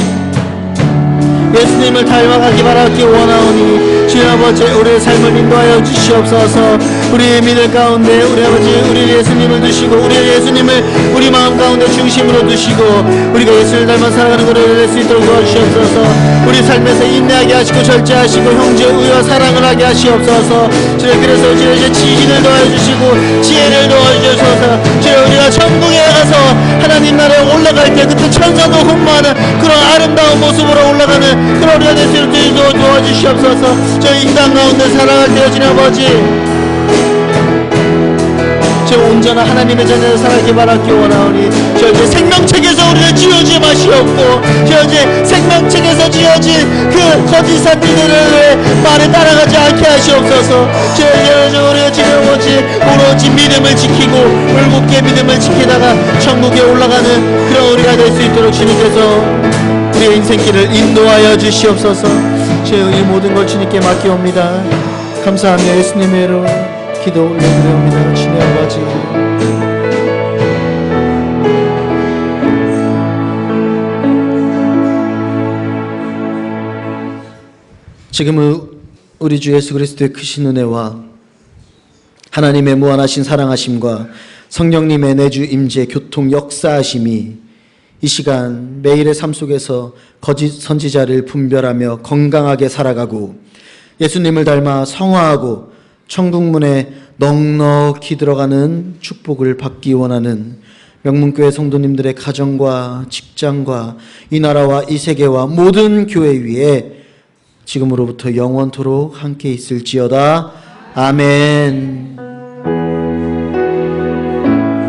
예수님을 닮아가기 바라기 원하오니 주님 아버지 우리의 삶을 인도하여 주시옵소서. 우리의 믿을 가운데 우리 아버지 우리 예수님을 두시고 우리 예수님을 우리 마음 가운데 중심으로 두시고 우리가 예수를 닮아 살아가는 것을 낼 수 있도록 도와주시옵소서. 우리 삶에서 인내하게 하시고 절제하시고 형제 의와 사랑을 하게 하시옵소서. 주님 그래서 주님 이제 지식을 도와주시고 지혜를 도와주셔서 주님 우리가 천국에 가서 하나님 나라에 올라갈 때 그때 천사도 흠모하는 그런 아름다운 모습으로 올라가는 그런 우리가 될 수 있도록 도와주시옵소서. 저희 이 땅 가운데 살아갈 때 주님 아버지 저 온전한 하나님의 자녀를 살아가기 바라기 원하오니 저 이제 생명책에서 우리를 지어지 마시옵고 저 이제 생명책에서 지어진 그 거짓 산지들의 말에 따라가지 않게 하시옵소서. 저 이제 우리가 주님 아버지 오로지 믿음을 지키고 울곧게 믿음을 지키다가 천국에 올라가는 그런 우리가 될 수 있도록 주님께서 우리의 인생길을 인도하여 주시옵소서. 이 모든 걸 주님께 맡기옵니다. 감사하며 예수님의 이름으로 기도 올려드립니다. 주님 아버지 지금은 우리 주 예수 그리스도의 크신 은혜와 하나님의 무한하신 사랑하심과 성령님의 내주 임재 교통 역사하심이 이 시간 매일의 삶 속에서 거짓 선지자를 분별하며 건강하게 살아가고 예수님을 닮아 성화하고 천국문에 넉넉히 들어가는 축복을 받기 원하는 명문교회 성도님들의 가정과 직장과 이 나라와 이 세계와 모든 교회 위에 지금으로부터 영원토록 함께 있을지어다. 아멘.